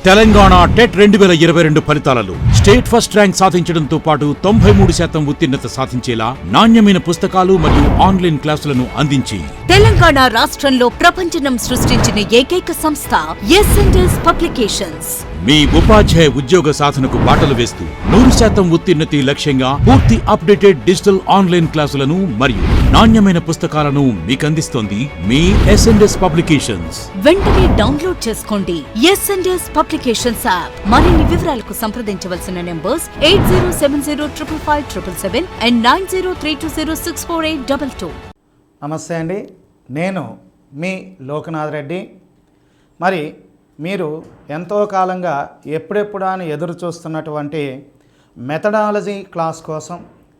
Telangana TET 2022 ఫలితాలలో state first rank సాధించడంతో పాటు 93% ఉత్తీర్ణత సాధించేలా నాణ్యమైన పుస్తకాలు మరియు ఆన్లైన్ క్లాసులను అందించి తెలంగాణ రాష్ట్రంలో ప్రపంచం సృష్టించిన ఏకైక సంస్థ ఎస్&ఎస్ పబ్లికేషన్స్. మీ ఉపాధ్యాయ ఉద్యోగ సాధనకు బాటలు వేస్తూ 100% ఉత్తీర్ణతి లక్ష్యంగా పూర్తి అప్డేటెడ్ డిజిటల్ ఆన్లైన్ క్లాసులను మరియు నాణ్యమైన పుస్తకాలను మీకందిస్తోంది మీ ఎస్&ఎస్ పబ్లికేషన్స్. వెంటనే డౌన్లోడ్ చేసుకోండి ఎస్&ఎస్ పబ్లికేషన్స్ యాప్. మరిన్ని వివరాలకు సంప్రదించవలసిన నెంబర్స్ 8070555777 అండ్ 9032064822. నమస్తే అండి, నేను మీ లోకనాథ్ రెడ్డి. మరి మీరు ఎంతో కాలంగా ఎప్పుడెప్పుడా అని ఎదురు చూస్తున్నటువంటి మెథడాలజీ క్లాస్ కోసం,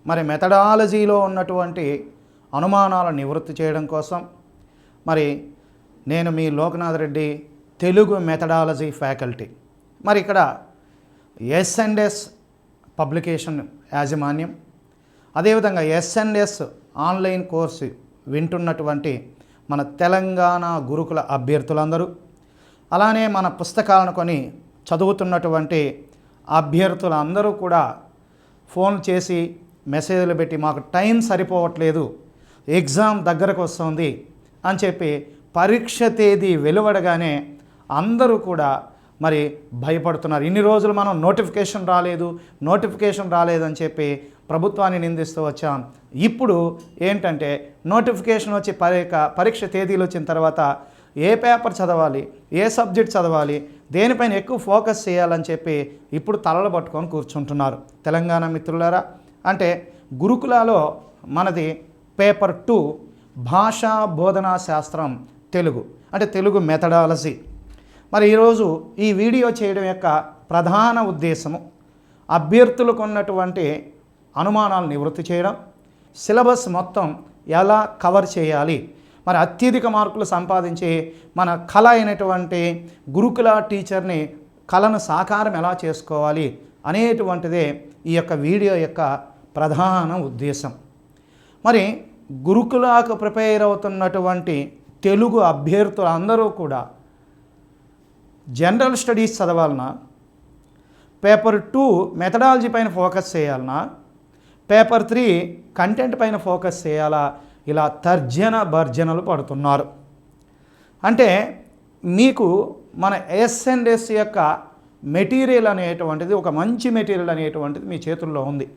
మరి మెథడాలజీలో ఉన్నటువంటి అనుమానాలను నివృత్తి చేయడం కోసం మరి నేను మీ లోకనాథ్ రెడ్డి, తెలుగు మెథడాలజీ ఫ్యాకల్టీ. మరి ఇక్కడ ఎస్&ఎస్ పబ్లికేషన్ యాజమాన్యం, అదేవిధంగా ఎస్&ఎస్ ఆన్లైన్ కోర్సు వింటున్నటువంటి మన తెలంగాణ గురుకుల అభ్యర్థులందరూ, అలానే మన పుస్తకాలను కొని చదువుతున్నటువంటి అభ్యర్థులందరూ కూడా ఫోన్ చేసి మెసేజ్లు పెట్టి మాకు టైం సరిపోవట్లేదు, ఎగ్జామ్ దగ్గరకు వస్తుంది అని చెప్పి పరీక్ష తేదీ వెలువడగానే అందరూ కూడా మరి భయపడుతున్నారు. ఇన్ని రోజులు మనం నోటిఫికేషన్ రాలేదని చెప్పి ప్రభుత్వాన్ని నిందిస్తూ వచ్చాం. ఇప్పుడు ఏంటంటే నోటిఫికేషన్ వచ్చి పరీక్ష తేదీలు వచ్చిన తర్వాత ఏ పేపర్ చదవాలి, ఏ సబ్జెక్ట్ చదవాలి, దేనిపైన ఎక్కువ ఫోకస్ చేయాలని చెప్పి ఇప్పుడు తలలు పట్టుకొని కూర్చుంటున్నారు తెలంగాణ మిత్రులారా. అంటే గురుకులాలో మనది పేపర్ 2 భాషా బోధనా శాస్త్రం తెలుగు, అంటే తెలుగు మెథడాలజీ. మరి ఈరోజు ఈ వీడియో చేయడం యొక్క ప్రధాన ఉద్దేశము అభ్యర్థులకు ఉన్నటువంటి అనుమానాలు నివృత్తి చేయడం, సిలబస్ మొత్తం ఎలా కవర్ చేయాలి, మరి అత్యధిక మార్కులు సంపాదించి మన కళ అయినటువంటి గురుకుల టీచర్ని కళను సాకారం ఎలా చేసుకోవాలి అనేటువంటిదే ఈ యొక్క వీడియో యొక్క ప్రధాన ఉద్దేశం. మరి గురుకులకు ప్రిపేర్ అవుతున్నటువంటి తెలుగు అభ్యర్థులు అందరూ కూడా జనరల్ స్టడీస్ చదవాలన్నా, పేపర్ 2 మెథడాలజీ పైన ఫోకస్ చేయాలన్నా, పేపర్ 3 కంటెంట్ పైన ఫోకస్ చేయాలా, ఇలా భర్జనలు పడుతున్నారు. అంటే మీకు మన ఎస్&ఎస్ యొక్క మెటీరియల్ అనేటువంటిది, ఒక మంచి మెటీరియల్ అనేటువంటిది మీ చేతుల్లో ఉంది.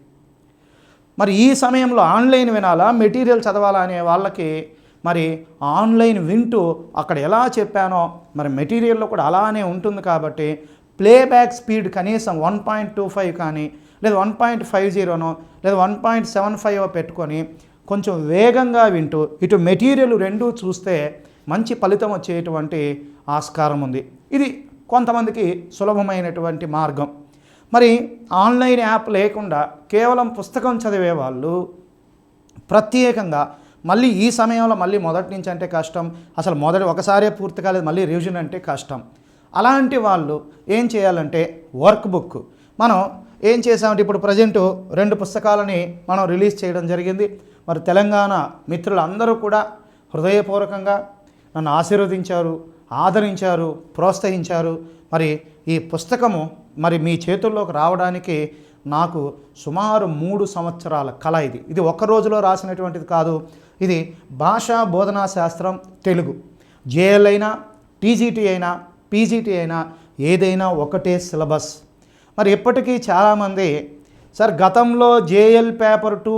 మరి ఈ సమయంలో ఆన్లైన్ వినాలా, మెటీరియల్ చదవాలా అనే వాళ్ళకి మరి ఆన్లైన్ వింటూ అక్కడ ఎలా చెప్పానో మరి మెటీరియల్లో కూడా అలానే ఉంటుంది. కాబట్టి ప్లేబ్యాక్ స్పీడ్ కనీసం 1.25 కానీ, లేదా 1.50నో లేదా 1.75 పెట్టుకొని కొంచెం వేగంగా వింటూ ఇటు మెటీరియల్ రెండూ చూస్తే మంచి ఫలితం వచ్చేటువంటి ఆస్కారం ఉంది. ఇది కొంతమందికి సులభమైనటువంటి మార్గం. మరి ఆన్లైన్ యాప్ లేకుండా కేవలం పుస్తకం చదివే వాళ్ళు ప్రత్యేకంగా మళ్ళీ ఈ సమయంలో మళ్ళీ మొదటి నుంచి అంటే కష్టం, అసలు ఒకసారే పూర్తి కాలేదు, మళ్ళీ రివిజన్ అంటే కష్టం. అలాంటి వాళ్ళు ఏం చేయాలంటే వర్క్ బుక్ మనం ఏం చేసామంటే ఇప్పుడు ప్రజెంట్ 2 పుస్తకాలని మనం రిలీజ్ చేయడం జరిగింది. మరి తెలంగాణ మిత్రులందరూ కూడా హృదయపూర్వకంగా నన్ను ఆశీర్వదించారు, ఆదరించారు, ప్రోత్సహించారు. మరి ఈ పుస్తకము మరి మీ చేతుల్లోకి రావడానికి నాకు సుమారు 3 సంవత్సరాల కళ. ఇది ఒక్క రోజులో రాసినటువంటిది కాదు. ఇది భాషా బోధనా శాస్త్రం తెలుగు, జేఎల్ అయినా, టీజీటీ అయినా, పీజీటీ అయినా ఏదైనా ఒకటే సిలబస్. మరి ఇప్పటికీ చాలామంది సార్ గతంలో జేఎల్ పేపర్ 2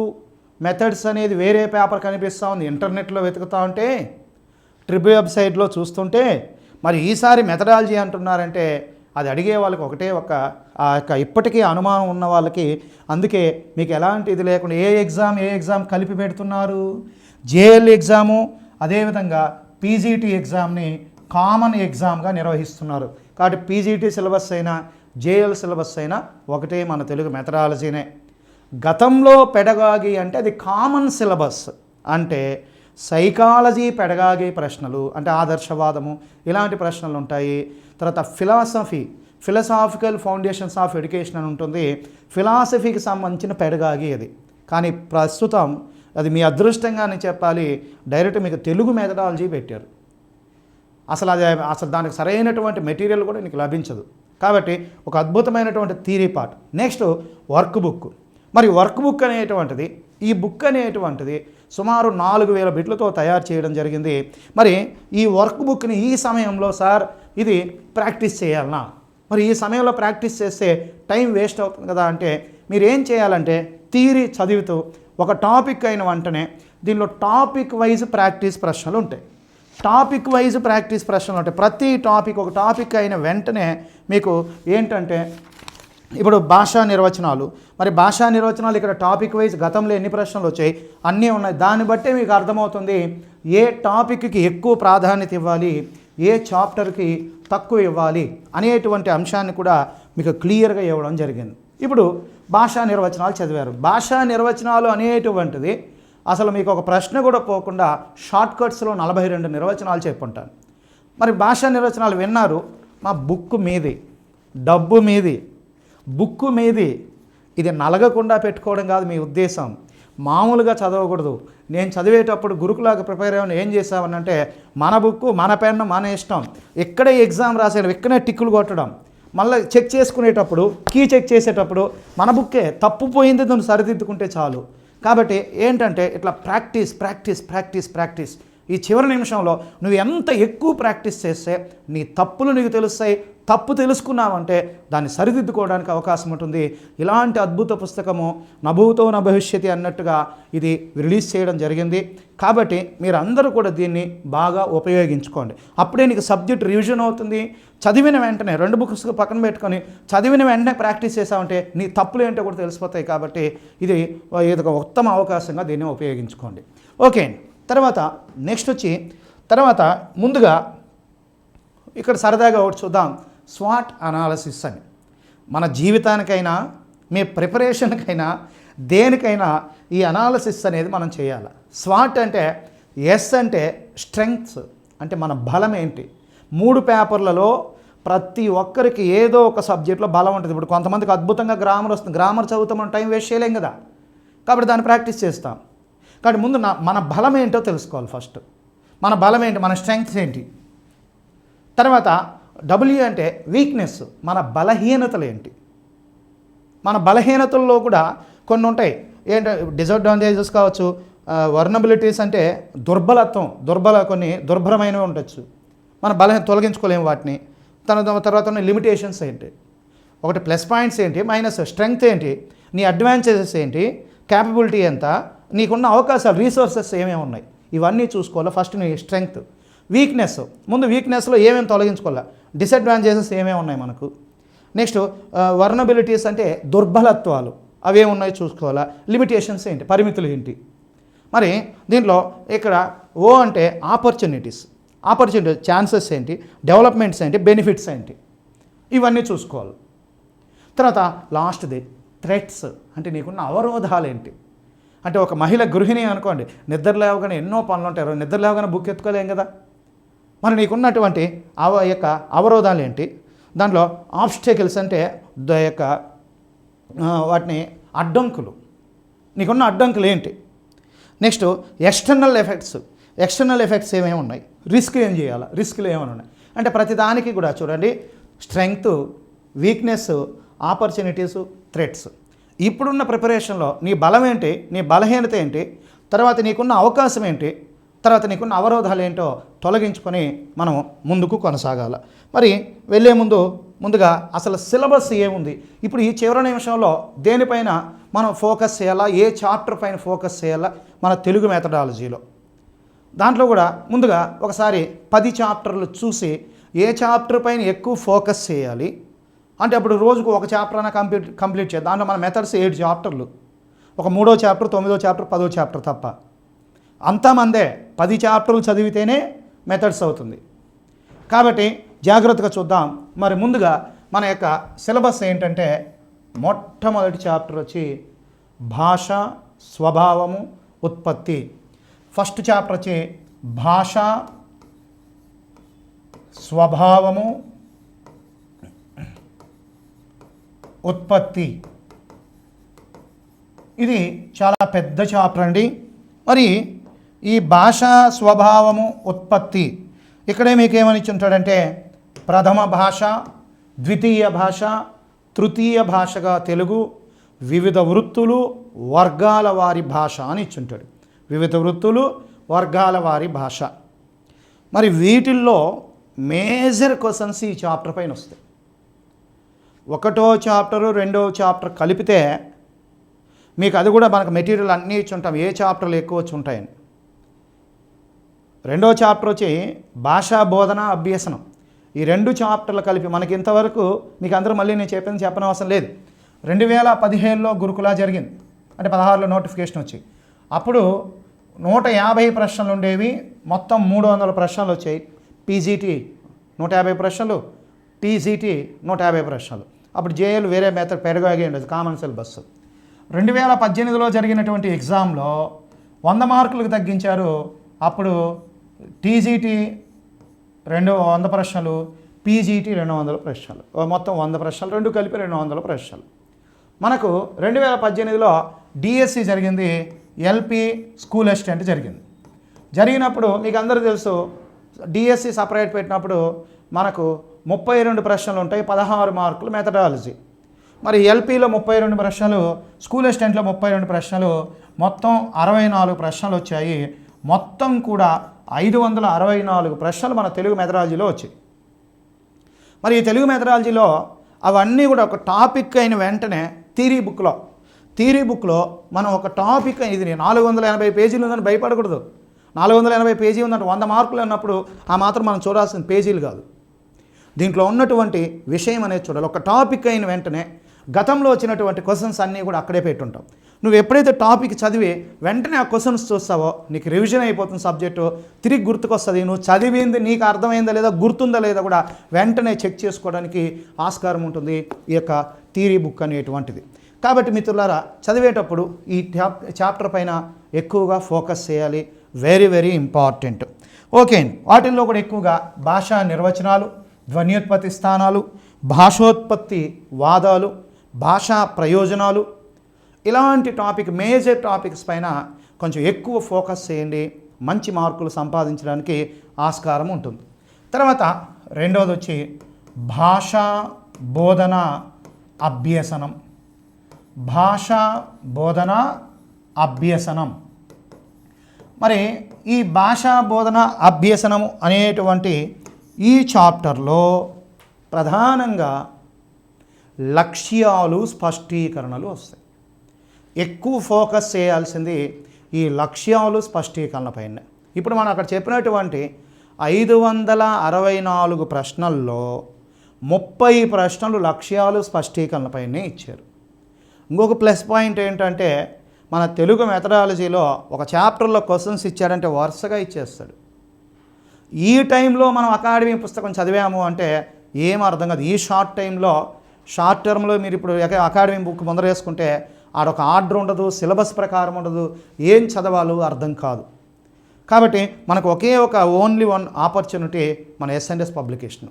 మెథడ్స్ అనేది వేరే పేపర్ కనిపిస్తూ ఉంది, ఇంటర్నెట్లో వెతుకుతూ ఉంటే, ట్రిబ్యూ వెబ్సైట్లో చూస్తుంటే, మరి ఈసారి మెథడాలజీ అంటున్నారంటే అది అడిగే వాళ్ళకి ఒకటే ఆ యొక్క ఇప్పటికీ అనుమానం ఉన్న వాళ్ళకి. అందుకే మీకు ఎలాంటి ఇది లేకుండా ఏ ఎగ్జామ్ కలిపి పెడుతున్నారు. జేఎల్ ఎగ్జాము అదేవిధంగా పీజీటీ ఎగ్జామ్ని కామన్ ఎగ్జామ్గా నిర్వహిస్తున్నారు. కాబట్టి పీజీటీ సిలబస్ అయినా జేఎల్ సిలబస్ అయినా ఒకటే, మన తెలుగు మెథడాలజీనే. గతంలో పెడగాగి అంటే అది కామన్ సిలబస్, అంటే సైకాలజీ పెడగాగి ప్రశ్నలు, అంటే ఆదర్శవాదము ఇలాంటి ప్రశ్నలు ఉంటాయి. తర్వాత ఫిలసాఫికల్ ఫౌండేషన్స్ ఆఫ్ ఎడ్యుకేషన్ అని ఉంటుంది, ఫిలాసఫీకి సంబంధించిన పెడగాగి అది. కానీ ప్రస్తుతం అది మీ అదృష్టంగానే చెప్పాలి, డైరెక్ట్ మీకు తెలుగు మెథడాలజీ పెట్టారు. అసలు దానికి సరైనటువంటి మెటీరియల్ కూడా నీకు లభించదు. కాబట్టి ఒక అద్భుతమైనటువంటి theory part. Next work book. మరి వర్క్ బుక్ అనేటువంటిది, ఈ బుక్ అనేటువంటిది సుమారు 4000 బిట్లతో తయారు చేయడం జరిగింది. మరి ఈ వర్క్ బుక్ని ఈ సమయంలో సార్ ఇది ప్రాక్టీస్ చేయాలనా, మరి ఈ సమయంలో ప్రాక్టీస్ చేస్తే టైం వేస్ట్ అవుతుంది కదా అంటే మీరు ఏం చేయాలంటే థియరీ చదువుతూ ఒక టాపిక్ అయిన వెంటనే దీనిలో టాపిక్ వైజ్ ప్రాక్టీస్ ప్రశ్నలు ఉంటాయి. టాపిక్ వైజ్ ప్రాక్టీస్ ప్రశ్నలు ఉంటాయి. ప్రతి టాపిక్ ఒక టాపిక్ అయిన వెంటనే మీకు ఏంటంటే ఇప్పుడు భాషా నిర్వచనాలు, మరి భాషా నిర్వచనాలు ఇక్కడ టాపిక్ వైజ్ గతంలో ఎన్ని ప్రశ్నలు వచ్చాయి అన్నీ ఉన్నాయి. దాన్ని బట్టే మీకు అర్థమవుతుంది ఏ టాపిక్కి ఎక్కువ ప్రాధాన్యత ఇవ్వాలి, ఏ చాప్టర్కి తక్కువ ఇవ్వాలి అనేటువంటి అంశాన్ని కూడా మీకు క్లియర్గా ఇవ్వడం జరిగింది. ఇప్పుడు భాషా నిర్వచనాలు చదివారు. భాషా నిర్వచనాలు అనేటువంటిది అసలు మీకు ఒక ప్రశ్న కూడా పోకుండా షార్ట్కట్స్లో 42 నిర్వచనాలు చెప్పుంటాను. మరి భాషా నిర్వచనాలు విన్నారు. మా బుక్ మీది, డబ్బు మీది, బుక్ మీది. ఇది నలగకుండా పెట్టుకోవడం కాదు మీ ఉద్దేశం, మామూలుగా చదవకూడదు. నేను చదివేటప్పుడు గురుకులాగా ప్రిపేర్ అయ్యాను. ఏం చేసామనంటే మన బుక్ మన పెన్ను మన ఇష్టం, ఇక్కడే ఎగ్జామ్ రాసేయడం, ఇక్కడే టిక్కులు కొట్టడం, మళ్ళీ చెక్ చేసుకునేటప్పుడు కీ చెక్ చేసేటప్పుడు మన బుక్కే తప్పు పోయింది దాన్ని సరిదిద్దుకుంటే చాలు. కాబట్టి ఏంటంటే ఇట్లా ప్రాక్టీస్ ప్రాక్టీస్ ప్రాక్టీస్ ప్రాక్టీస్. ఈ చివరి నిమిషంలో నువ్వు ఎంత ఎక్కువ ప్రాక్టీస్ చేస్తే నీ తప్పులు నీకు తెలుస్తాయి. తప్పు తెలుసుకున్నావంటే దాన్ని సరిదిద్దుకోవడానికి అవకాశం ఉంటుంది. ఇలాంటి అద్భుత పుస్తకము నభూతో న భవిష్యతి అన్నట్టుగా ఇది రిలీజ్ చేయడం జరిగింది. కాబట్టి మీరు అందరూ కూడా దీన్ని బాగా ఉపయోగించుకోండి. అప్పుడే నీకు సబ్జెక్ట్ రివిజన్ అవుతుంది. చదివిన వెంటనే 2 బుక్స్ పక్కన పెట్టుకొని చదివిన వెంటనే ప్రాక్టీస్ చేసామంటే నీ తప్పులు ఏంటో కూడా తెలిసిపోతాయి. కాబట్టి ఇది ఒక ఉత్తమ అవకాశంగా దీన్ని ఉపయోగించుకోండి. ఓకే, తర్వాత నెక్స్ట్ వచ్చి ముందుగా ఇక్కడ సరదాగా ఒకటి చూద్దాం, స్వాట్ అనాలసిస్ అని. మన జీవితానికైనా మీ ప్రిపరేషన్కైనా దేనికైనా ఈ అనాలసిస్ అనేది మనం చేయాలి. స్వాట్ అంటే ఎస్ అంటే స్ట్రెంగ్త్స్, అంటే మన బలం ఏంటి. 3 పేపర్లలో ప్రతి ఒక్కరికి ఏదో ఒక సబ్జెక్ట్లో బలం ఉంటుంది. ఇప్పుడు కొంతమందికి అద్భుతంగా గ్రామర్ వస్తుంది, గ్రామర్ చదువుతాం, మనం టైం వేస్ట్ చేయలేం కదా, కాబట్టి దాన్ని ప్రాక్టీస్ చేస్తాం. కాబట్టి ముందు మన బలం ఏంటో తెలుసుకోవాలి. ఫస్ట్ మన బలం ఏంటి, మన స్ట్రెంగ్త్స్ ఏంటి. తర్వాత డబ్ల్యూ అంటే వీక్నెస్, మన బలహీనతలు ఏంటి. మన బలహీనతల్లో కూడా కొన్ని ఉంటాయి. ఏంటంటే డిసడ్వాంటేజెస్ కావచ్చు, వర్నబిలిటీస్ అంటే కొన్ని దుర్భరమైనవి ఉండొచ్చు, మన తొలగించుకోలేము వాటిని. తర్వాత లిమిటేషన్స్ ఏంటి, ఒకటి ప్లస్ పాయింట్స్ ఏంటి, మైనస్ స్ట్రెంగ్త్ ఏంటి, నీ అడ్వాంటేజెస్ ఏంటి, క్యాపబిలిటీ ఎంత, నీకున్న అవకాశాలు రిసోర్సెస్ ఏమేమి ఉన్నాయి, ఇవన్నీ చూసుకోవాలి. ఫస్ట్ నీ స్ట్రెంగ్త్. వీక్నెస్, ముందు వీక్నెస్లో ఏమేమి తొలగించుకోవాలా, డిసడ్వాంటేజెస్ ఏమేమి ఉన్నాయి మనకు. నెక్స్ట్ వర్నబిలిటీస్ అంటే దుర్బలత్వాలు, అవేమున్నాయో చూసుకోవాలా. లిమిటేషన్స్ ఏంటి, పరిమితులు ఏంటి. మరి దీంట్లో ఇక్కడ ఓ అంటే ఆపర్చునిటీ ఛాన్సెస్ ఏంటి, డెవలప్మెంట్స్ ఏంటి, బెనిఫిట్స్ ఏంటి, ఇవన్నీ చూసుకోవాలి. తర్వాత లాస్ట్ది థ్రెట్స్, అంటే నీకున్న అవరోధాలు ఏంటి. అంటే ఒక మహిళ గృహిణి అనుకోండి, నిద్ర లేవగానే ఎన్నో పనులు ఉంటాయి, నిద్ర లేవగానే బుక్ ఎత్తుకోలేం కదా. మరి నీకున్నటువంటి యొక్క అవరోధాలు ఏంటి. దాంట్లో ఆబ్స్టెకల్స్ అంటే వాటిని అడ్డంకులు, నీకున్న అడ్డంకులు ఏంటి. నెక్స్ట్ ఎక్స్టర్నల్ ఎఫెక్ట్స్ ఏమేమి ఉన్నాయి, రిస్క్ ఏం చేయాలా, రిస్క్లు ఏమైనా ఉన్నాయి. అంటే ప్రతిదానికి కూడా చూడండి, స్ట్రెంగ్త్, వీక్నెస్, ఆపర్చునిటీసు, థ్రెట్స్. ఇప్పుడున్న ప్రిపరేషన్లో నీ బలం ఏంటి, నీ బలహీనత ఏంటి, తర్వాత నీకున్న అవకాశం ఏంటి, తర్వాత నీకున్న అవరోధాలు ఏంటో తొలగించుకొని మనం ముందుకు కొనసాగాలి. మరి వెళ్ళే ముందుగా అసలు సిలబస్ ఏముంది, ఇప్పుడు ఈ చివరి నిమిషంలో దేనిపైన మనం ఫోకస్ చేయాలా, ఏ చాప్టర్ పైన ఫోకస్ చేయాలా మన తెలుగు మెథడాలజీలో. దాంట్లో కూడా ముందుగా ఒకసారి 10 చాప్టర్లు చూసి ఏ చాప్టర్ పైన ఎక్కువ ఫోకస్ చేయాలి అంటే అప్పుడు రోజుకు ఒక చాప్టర్ అయినా కంప్లీట్ చేయాలి. దాంట్లో మన మెథడ్స్ 7 చాప్టర్లు, ఒక 3వ చాప్టర్, 9వ చాప్టర్, 10వ చాప్టర్ తప్ప అంతా మందే. 10 చాప్టర్లు చదివితేనే మెథడ్స్ అవుతుంది. కాబట్టి జాగ్రత్తగా చూద్దాం. మరి ముందుగా మన యొక్క సిలబస్ ఏంటంటే మొట్టమొదటి చాప్టర్ వచ్చి భాష, స్వభావము, ఉత్పత్తి. ఫస్ట్ చాప్టర్ వచ్చి భాష, స్వభావము, ఉత్పత్తి. ఇది చాలా పెద్ద చాప్టర్ అండి. మరి ఈ భాష, స్వభావము, ఉత్పత్తి ఇక్కడే మీకు ఏమని ఇచ్చి ఉంటాడంటే ప్రథమ భాష, ద్వితీయ భాష, తృతీయ భాషగా తెలుగు, వివిధ వృత్తులు, వర్గాల వారి భాష అని ఇచ్చుంటాడు. వివిధ వృత్తులు, వర్గాల వారి భాష. మరి వీటిల్లో మేజర్ క్వశ్చన్స్ ఈ చాప్టర్ పైన వస్తాయి. ఒకటో చాప్టరు రెండో చాప్టర్ కలిపితే మీకు అది కూడా మనకు మెటీరియల్ అన్నీ ఇచ్చి ఉంటాం, ఏ చాప్టర్లు ఎక్కువ వచ్చి ఉంటాయని. రెండో చాప్టర్ వచ్చి భాషా బోధన అభ్యసనం. ఈ రెండు చాప్టర్లు కలిపి మనకి ఇంతవరకు మీకు అందరూ మళ్ళీ నేను చెప్పనవసరం లేదు. 2015లో గురుకుల జరిగింది, అంటే 16లో నోటిఫికేషన్ వచ్చి, అప్పుడు 150 ప్రశ్నలు ఉండేవి, మొత్తం 300 ప్రశ్నలు వచ్చాయి. పీజీటీ 150 ప్రశ్నలు, టీజీటీ 150 ప్రశ్నలు. అప్పుడు జేఏలు వేరే మెథడ్ పెరగాగే ఉండేది, కామన్ సిలబస్. 2018లో జరిగినటువంటి ఎగ్జామ్లో 100 మార్కులకు తగ్గించారు. అప్పుడు టీజీటీ 100 ప్రశ్నలు, పీజీటీ 200 ప్రశ్నలు, మొత్తం 100 ప్రశ్నలు, రెండు కలిపి 200 ప్రశ్నలు. మనకు 2018లో డిఎస్సి జరిగింది, ఎల్పి స్కూల్ అసిస్టెంట్ జరిగినప్పుడు మీకు అందరూ తెలుసు, డిఎస్సి సపరేట్ పెట్టినప్పుడు మనకు 32 ప్రశ్నలు ఉంటాయి, 16 మార్కులు మెథడాలజీ. మరి ఎల్పిలో 32 ప్రశ్నలు, స్కూల్ అసిస్టెంట్లో 32 ప్రశ్నలు, మొత్తం 64 ప్రశ్నలు వచ్చాయి. మొత్తం కూడా 564 ప్రశ్నలు మన తెలుగు మెథడాలజీలో వచ్చాయి. మరి ఈ తెలుగు మెథడాలజీలో అవన్నీ కూడా ఒక టాపిక్ అయిన వెంటనే థియరీ బుక్లో మనం ఒక టాపిక్, ఇది 480 పేజీలు ఉందని భయపడకూడదు. 480 పేజీ ఉందంటే 100 మార్కులు అన్నప్పుడు ఆ మాత్రం మనం చూడాల్సిన పేజీలు కాదు, దీంట్లో ఉన్నటువంటి విషయం అనేది చూడాలి. ఒక టాపిక్ అయిన వెంటనే గతంలో వచ్చినటువంటి క్వశ్చన్స్ అన్నీ కూడా అక్కడే పెట్టుంటాం. నువ్వు ఎప్పుడైతే టాపిక్ చదివి వెంటనే ఆ క్వశ్చన్స్ చూస్తావో నీకు రివిజన్ అయిపోతుంది, సబ్జెక్టు తిరిగి గుర్తుకొస్తుంది. నువ్వు చదివింది నీకు అర్థమైందా లేదా, గుర్తుందా లేదా కూడా వెంటనే చెక్ చేసుకోవడానికి ఆస్కారం ఉంటుంది ఈ యొక్క థియరీ బుక్ అనేటువంటిది. కాబట్టి మిత్రులారా, చదివేటప్పుడు ఈ చాప్టర్ పైన ఎక్కువగా ఫోకస్ చేయాలి, వెరీ వెరీ ఇంపార్టెంట్. ఓకే, వాటిల్లో కూడా ఎక్కువగా భాషా నిర్వచనాలు, ధ్వన్యోత్పత్తి స్థానాలు, భాషోత్పత్తి వాదాలు, భాషా ప్రయోజనాలు, ఇలాంటి మేజర్ టాపిక్స్ పైన కొంచెం ఎక్కువ ఫోకస్ చేయండి, మంచి మార్కులు సంపాదించడానికి ఆస్కారం ఉంటుంది. తర్వాత రెండవది వచ్చి భాషా బోధన అభ్యసనం. భాషా బోధన అభ్యసనం. మరి ఈ భాషా బోధన అభ్యసనము అనేటువంటి ఈ చాప్టర్లో ప్రధానంగా లక్ష్యాలు, స్పష్టీకరణలు వస్తాయి. ఎక్కువ ఫోకస్ చేయాల్సింది ఈ లక్ష్యాలు, స్పష్టీకరణ పైన. ఇప్పుడు మనం అక్కడ చెప్పినటువంటి 564 ప్రశ్నల్లో 30 ప్రశ్నలు లక్ష్యాలు, స్పష్టీకరణ పైనే ఇచ్చారు. ఇంకొక ప్లస్ పాయింట్ ఏంటంటే, మన తెలుగు మెథడాలజీలో ఒక చాప్టర్లో క్వశ్చన్స్ ఇచ్చాడంటే వరుసగా ఇచ్చేస్తాడు. ఈ టైంలో మనం అకాడమీ పుస్తకం చదివాము అంటే ఏం అర్థం కాదు. ఈ షార్ట్ టర్మ్లో మీరు ఇప్పుడు అకాడమీ బుక్ ముందర వేసుకుంటే ఆడొక ఆర్డర్ ఉండదు, సిలబస్ ప్రకారం ఉండదు, ఏం చదవాలో అర్థం కాదు. కాబట్టి మనకు ఓన్లీ వన్ ఆపర్చునిటీ మన ఎస్ఎన్ఎస్ పబ్లికేషన్.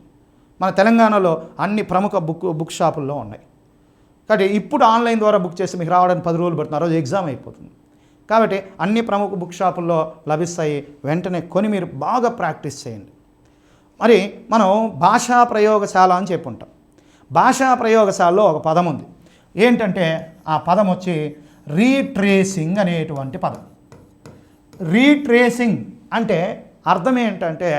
మన తెలంగాణలో అన్ని ప్రముఖ బుక్ షాపుల్లో ఉన్నాయి. కాబట్టి ఇప్పుడు ఆన్లైన్ ద్వారా బుక్ చేసి మీకు రావడానికి 10 రోజులు పడుతుంది, ఆ రోజు ఎగ్జామ్ అయిపోతుంది. కాబట్టి అన్ని ప్రముఖ బుక్ షాపుల్లో లభిస్తాయి, వెంటనే కొని మీరు బాగా ప్రాక్టీస్ చేయండి. మరి మనం భాషా ప్రయోగశాల అని చెప్పుంటాం. భాషా ప్రయోగశాలలో ఒక పదం ఉంది, ఏంటంటే ఆ పదం వచ్చి రీట్రేసింగ్ అనేటువంటి పదం. రీట్రేసింగ్ అంటే అర్థం ఏంటంటే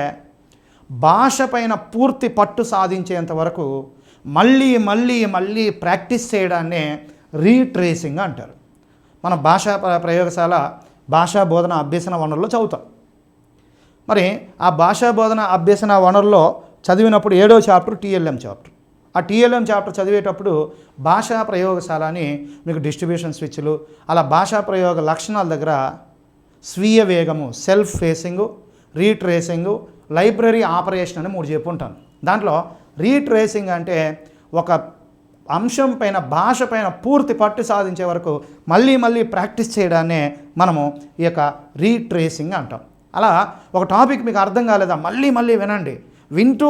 భాష పైన పూర్తి పట్టు సాధించేంత వరకు మళ్ళీ మళ్ళీ మళ్ళీ ప్రాక్టీస్ చేయడాన్నే రీట్రేసింగ్ అంటారు. మన భాషా ప్రయోగశాల భాషా బోధన అభ్యసన వనరులో చదువుతాం. మరి ఆ భాషా బోధన అభ్యసన వనరులో చదివినప్పుడు 7వ చాప్టర్ టీఎల్ఎం చాప్టర్. ఆ టీఎల్ఎం చాప్టర్ చదివేటప్పుడు భాషా ప్రయోగశాల అని మీకు డిస్ట్రిబ్యూషన్ స్విచ్లు, అలా భాషా ప్రయోగ లక్షణాల దగ్గర స్వీయ వేగము, సెల్ఫ్ ఫేసింగు, రీట్రేసింగు, లైబ్రరీ ఆపరేషన్ అని 3 చెప్పుంటాను. దాంట్లో రీట్రేసింగ్ అంటే ఒక అంశం పైన, భాష పైన పూర్తి పట్టు సాధించే వరకు మళ్ళీ మళ్ళీ ప్రాక్టీస్ చేయడాన్నే మనము ఈ యొక్క రీట్రేసింగ్ అంటాం. అలా ఒక టాపిక్ మీకు అర్థం కాలేదా, మళ్ళీ మళ్ళీ వినండి, వింటూ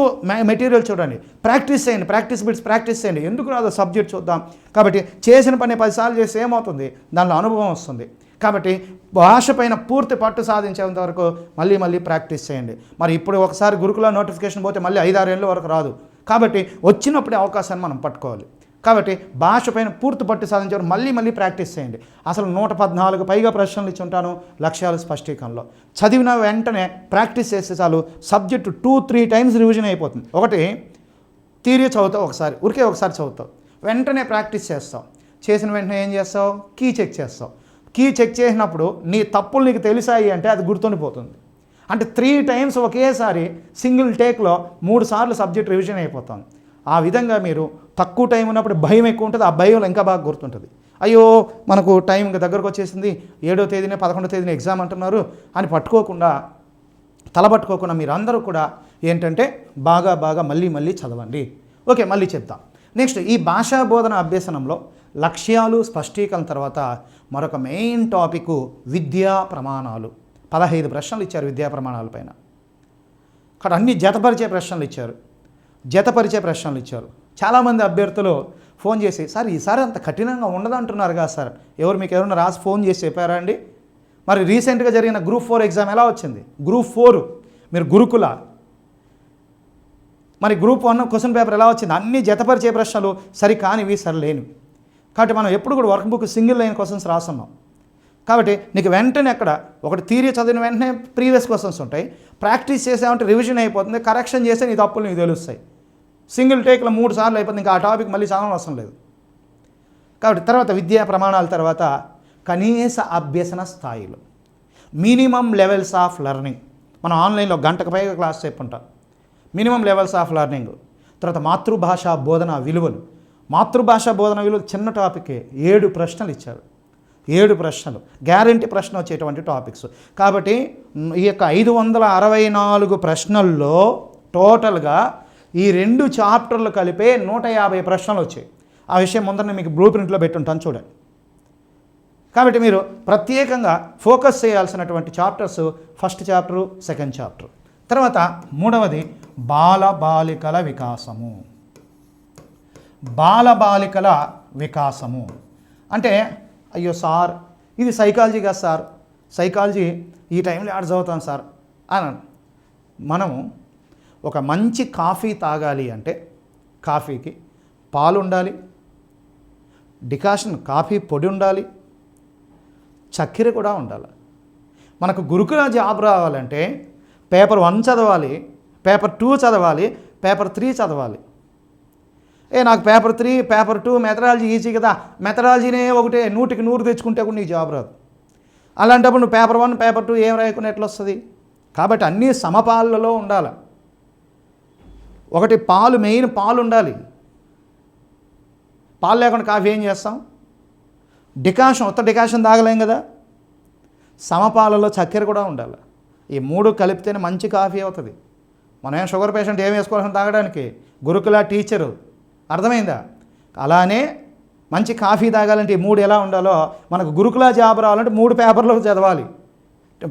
మెటీరియల్ చూడండి, ప్రాక్టీస్ చేయండి, ప్రాక్టీస్ బిట్స్ ప్రాక్టీస్ చేయండి. ఎందుకు రాదో సబ్జెక్ట్ చూద్దాం. కాబట్టి చేసిన పని 10 సార్లు చేస్తే ఏమవుతుంది, దానిలో అనుభవం వస్తుంది. కాబట్టి భాష పైన పూర్తి పట్టు సాధించేంత వరకు మళ్ళీ మళ్ళీ ప్రాక్టీస్ చేయండి. మరి ఇప్పుడు ఒకసారి గురుకుల నోటిఫికేషన్ పోతే మళ్ళీ 5-6 ఏళ్ళ వరకు రాదు. కాబట్టి వచ్చినప్పుడే అవకాశాన్ని మనం పట్టుకోవాలి. కాబట్టి భాష పైన పూర్తి పట్టు సాధించేవారు మళ్ళీ ప్రాక్టీస్ చేయండి. అసలు 114 పైగా ప్రశ్నలు ఇచ్చి ఉంటాను లక్ష్యాల స్పష్టీకరణలో. చదివిన వెంటనే ప్రాక్టీస్ చేస్తే చాలు సబ్జెక్టు 2-3 టైమ్స్ రివిజన్ అయిపోతుంది. ఒకటి థియరీ చదువుతావు, ఒకసారి చదువుతావు, వెంటనే ప్రాక్టీస్ చేస్తావు. చేసిన వెంటనే ఏం చేస్తావు? కీ చెక్ చేస్తావు. కీ చెక్ చేసినప్పుడు నీ తప్పులు నీకు తెలిసాయి అంటే అది గుర్తుండిపోతుంది. అంటే 3 టైమ్స్ ఒకేసారి సింగిల్ టేక్లో 3 సార్లు సబ్జెక్ట్ రివిజన్ అయిపోతుంది. ఆ విధంగా మీరు తక్కువ టైం ఉన్నప్పుడు భయం ఎక్కువ ఉంటుంది, ఆ భయంలో ఇంకా బాగా గుర్తుంటుంది. అయ్యో మనకు టైం ఇంకా దగ్గరకు వచ్చేసింది, 7వ తేదీనే 11వ తేదీన ఎగ్జామ్ అంటున్నారు అని తలపట్టుకోకుండా మీరు అందరూ కూడా ఏంటంటే బాగా మళ్ళీ చదవండి. ఓకే, మళ్ళీ చెప్తాం. నెక్స్ట్ ఈ భాషా బోధన అభ్యసనంలో లక్ష్యాలు స్పష్టీకరణ తర్వాత మరొక మెయిన్ టాపిక్ విద్యా ప్రమాణాలు. 15 ప్రశ్నలు ఇచ్చారు విద్యా ప్రమాణాల పైన. అక్కడ అన్ని జతపరిచే ప్రశ్నలు ఇచ్చారు. చాలామంది అభ్యర్థులు ఫోన్ చేసి, సార్ ఈసారి అంత కఠినంగా ఉండదు అంటున్నారు కదా సార్, మీకు ఎవరైనా రాసి ఫోన్ చేసి చెప్పారా అండి? మరి రీసెంట్గా జరిగిన గ్రూప్ 4 ఎగ్జామ్ ఎలా వచ్చింది? గ్రూప్ 4 మీరు గురుకుల, మరి గ్రూప్ 1 క్వశ్చన్ పేపర్ ఎలా వచ్చింది? అన్ని జతపరిచే ప్రశ్నలు సరికానివి, సరిలేనివి. కాబట్టి మనం ఎప్పుడు కూడా workbook single line questions రాస్తున్నాం. కాబట్టి నీకు వెంటనే అక్కడ ఒకటి థియరీ చదివిన వెంటనే ప్రీవియస్ క్వశ్చన్స్ ఉంటాయి. ప్రాక్టీస్ చేసామంటే రివిజన్ అయిపోతుంది, కరెక్షన్ చేస్తే నీ తప్పులు నీకు తెలుస్తాయి. సింగిల్ టేక్లో 3 సార్లు అయిపోతుంది, ఇంకా ఆ టాపిక్ మళ్ళీ చదవడం అవసరం లేదు. కాబట్టి తర్వాత విద్యా ప్రమాణాల తర్వాత కనీస అభ్యసన స్థాయిలు, మినిమం లెవెల్స్ ఆఫ్ లెర్నింగ్. మనం ఆన్లైన్లో గంటకు పైగా క్లాస్ చెప్పుంటాం. Minimum levels of learning. తర్వాత మాతృభాషా బోధన విలువలు. మాతృభాషా బోధన విలువలు చిన్న టాపికే, 7 ప్రశ్నలు ఇచ్చారు. 7 ప్రశ్నలు గ్యారంటీ ప్రశ్న వచ్చేటువంటి టాపిక్స్. కాబట్టి ఈ యొక్క 564 ప్రశ్నల్లో టోటల్గా ఈ 2 చాప్టర్లు కలిపే 150 ప్రశ్నలు వచ్చాయి. ఆ విషయం ముందరనే మీకు బ్లూ ప్రింట్లో పెట్టుంటాను చూడండి. కాబట్టి మీరు ప్రత్యేకంగా ఫోకస్ చేయాల్సినటువంటి chapters first chapter, second chapter. తర్వాత మూడవది బాలబాలికల వికాసము. అంటే అయ్యో సార్ ఇది సైకాలజీ కదా సార్, సైకాలజీ ఈ టైంలో ఆడ చదువుతాం సార్ అని. మనము ఒక మంచి కాఫీ తాగాలి అంటే కాఫీకి పాలు ఉండాలి, డికాషన్ కాఫీ పొడి ఉండాలి, చక్కెర కూడా ఉండాలి. మనకు గురుకుల జాబ్ రావాలంటే పేపర్ 1 చదవాలి, పేపర్ 2 చదవాలి, పేపర్ 3 చదవాలి. నాకు పేపర్ 3, పేపర్ 2 మెథడాలజీ ఈజీ కదా, మెథడాలజీనే ఒకటే 100కి 100 తెచ్చుకుంటే కూడా నీకు జాబ్ రాదు. అలాంటప్పుడు నువ్వు పేపర్ 1, పేపర్ 2 ఏం రాయకుండా ఎట్లా వస్తుంది? కాబట్టి అన్నీ సమపాలలో ఉండాలి. ఒకటి పాలు, మెయిన్ పాలు ఉండాలి. పాలు లేకుండా కాఫీ ఏం చేస్తాం? డికాషన్ తాగలేం కదా. సమపాలలో చక్కెర కూడా ఉండాలి. ఈ 3 కలిపితేనే మంచి కాఫీ అవుతుంది. మనం ఏం షుగర్ పేషెంట్ ఏం వేసుకోవాల్సిన తాగడానికి? గురుకుల టీచరు, అర్థమైందా? అలానే మంచి కాఫీ తాగాలంటే ఈ 3 ఎలా ఉండాలో మనకు గురుకుల జాబ్ రావాలంటే 3 పేపర్లు చదవాలి.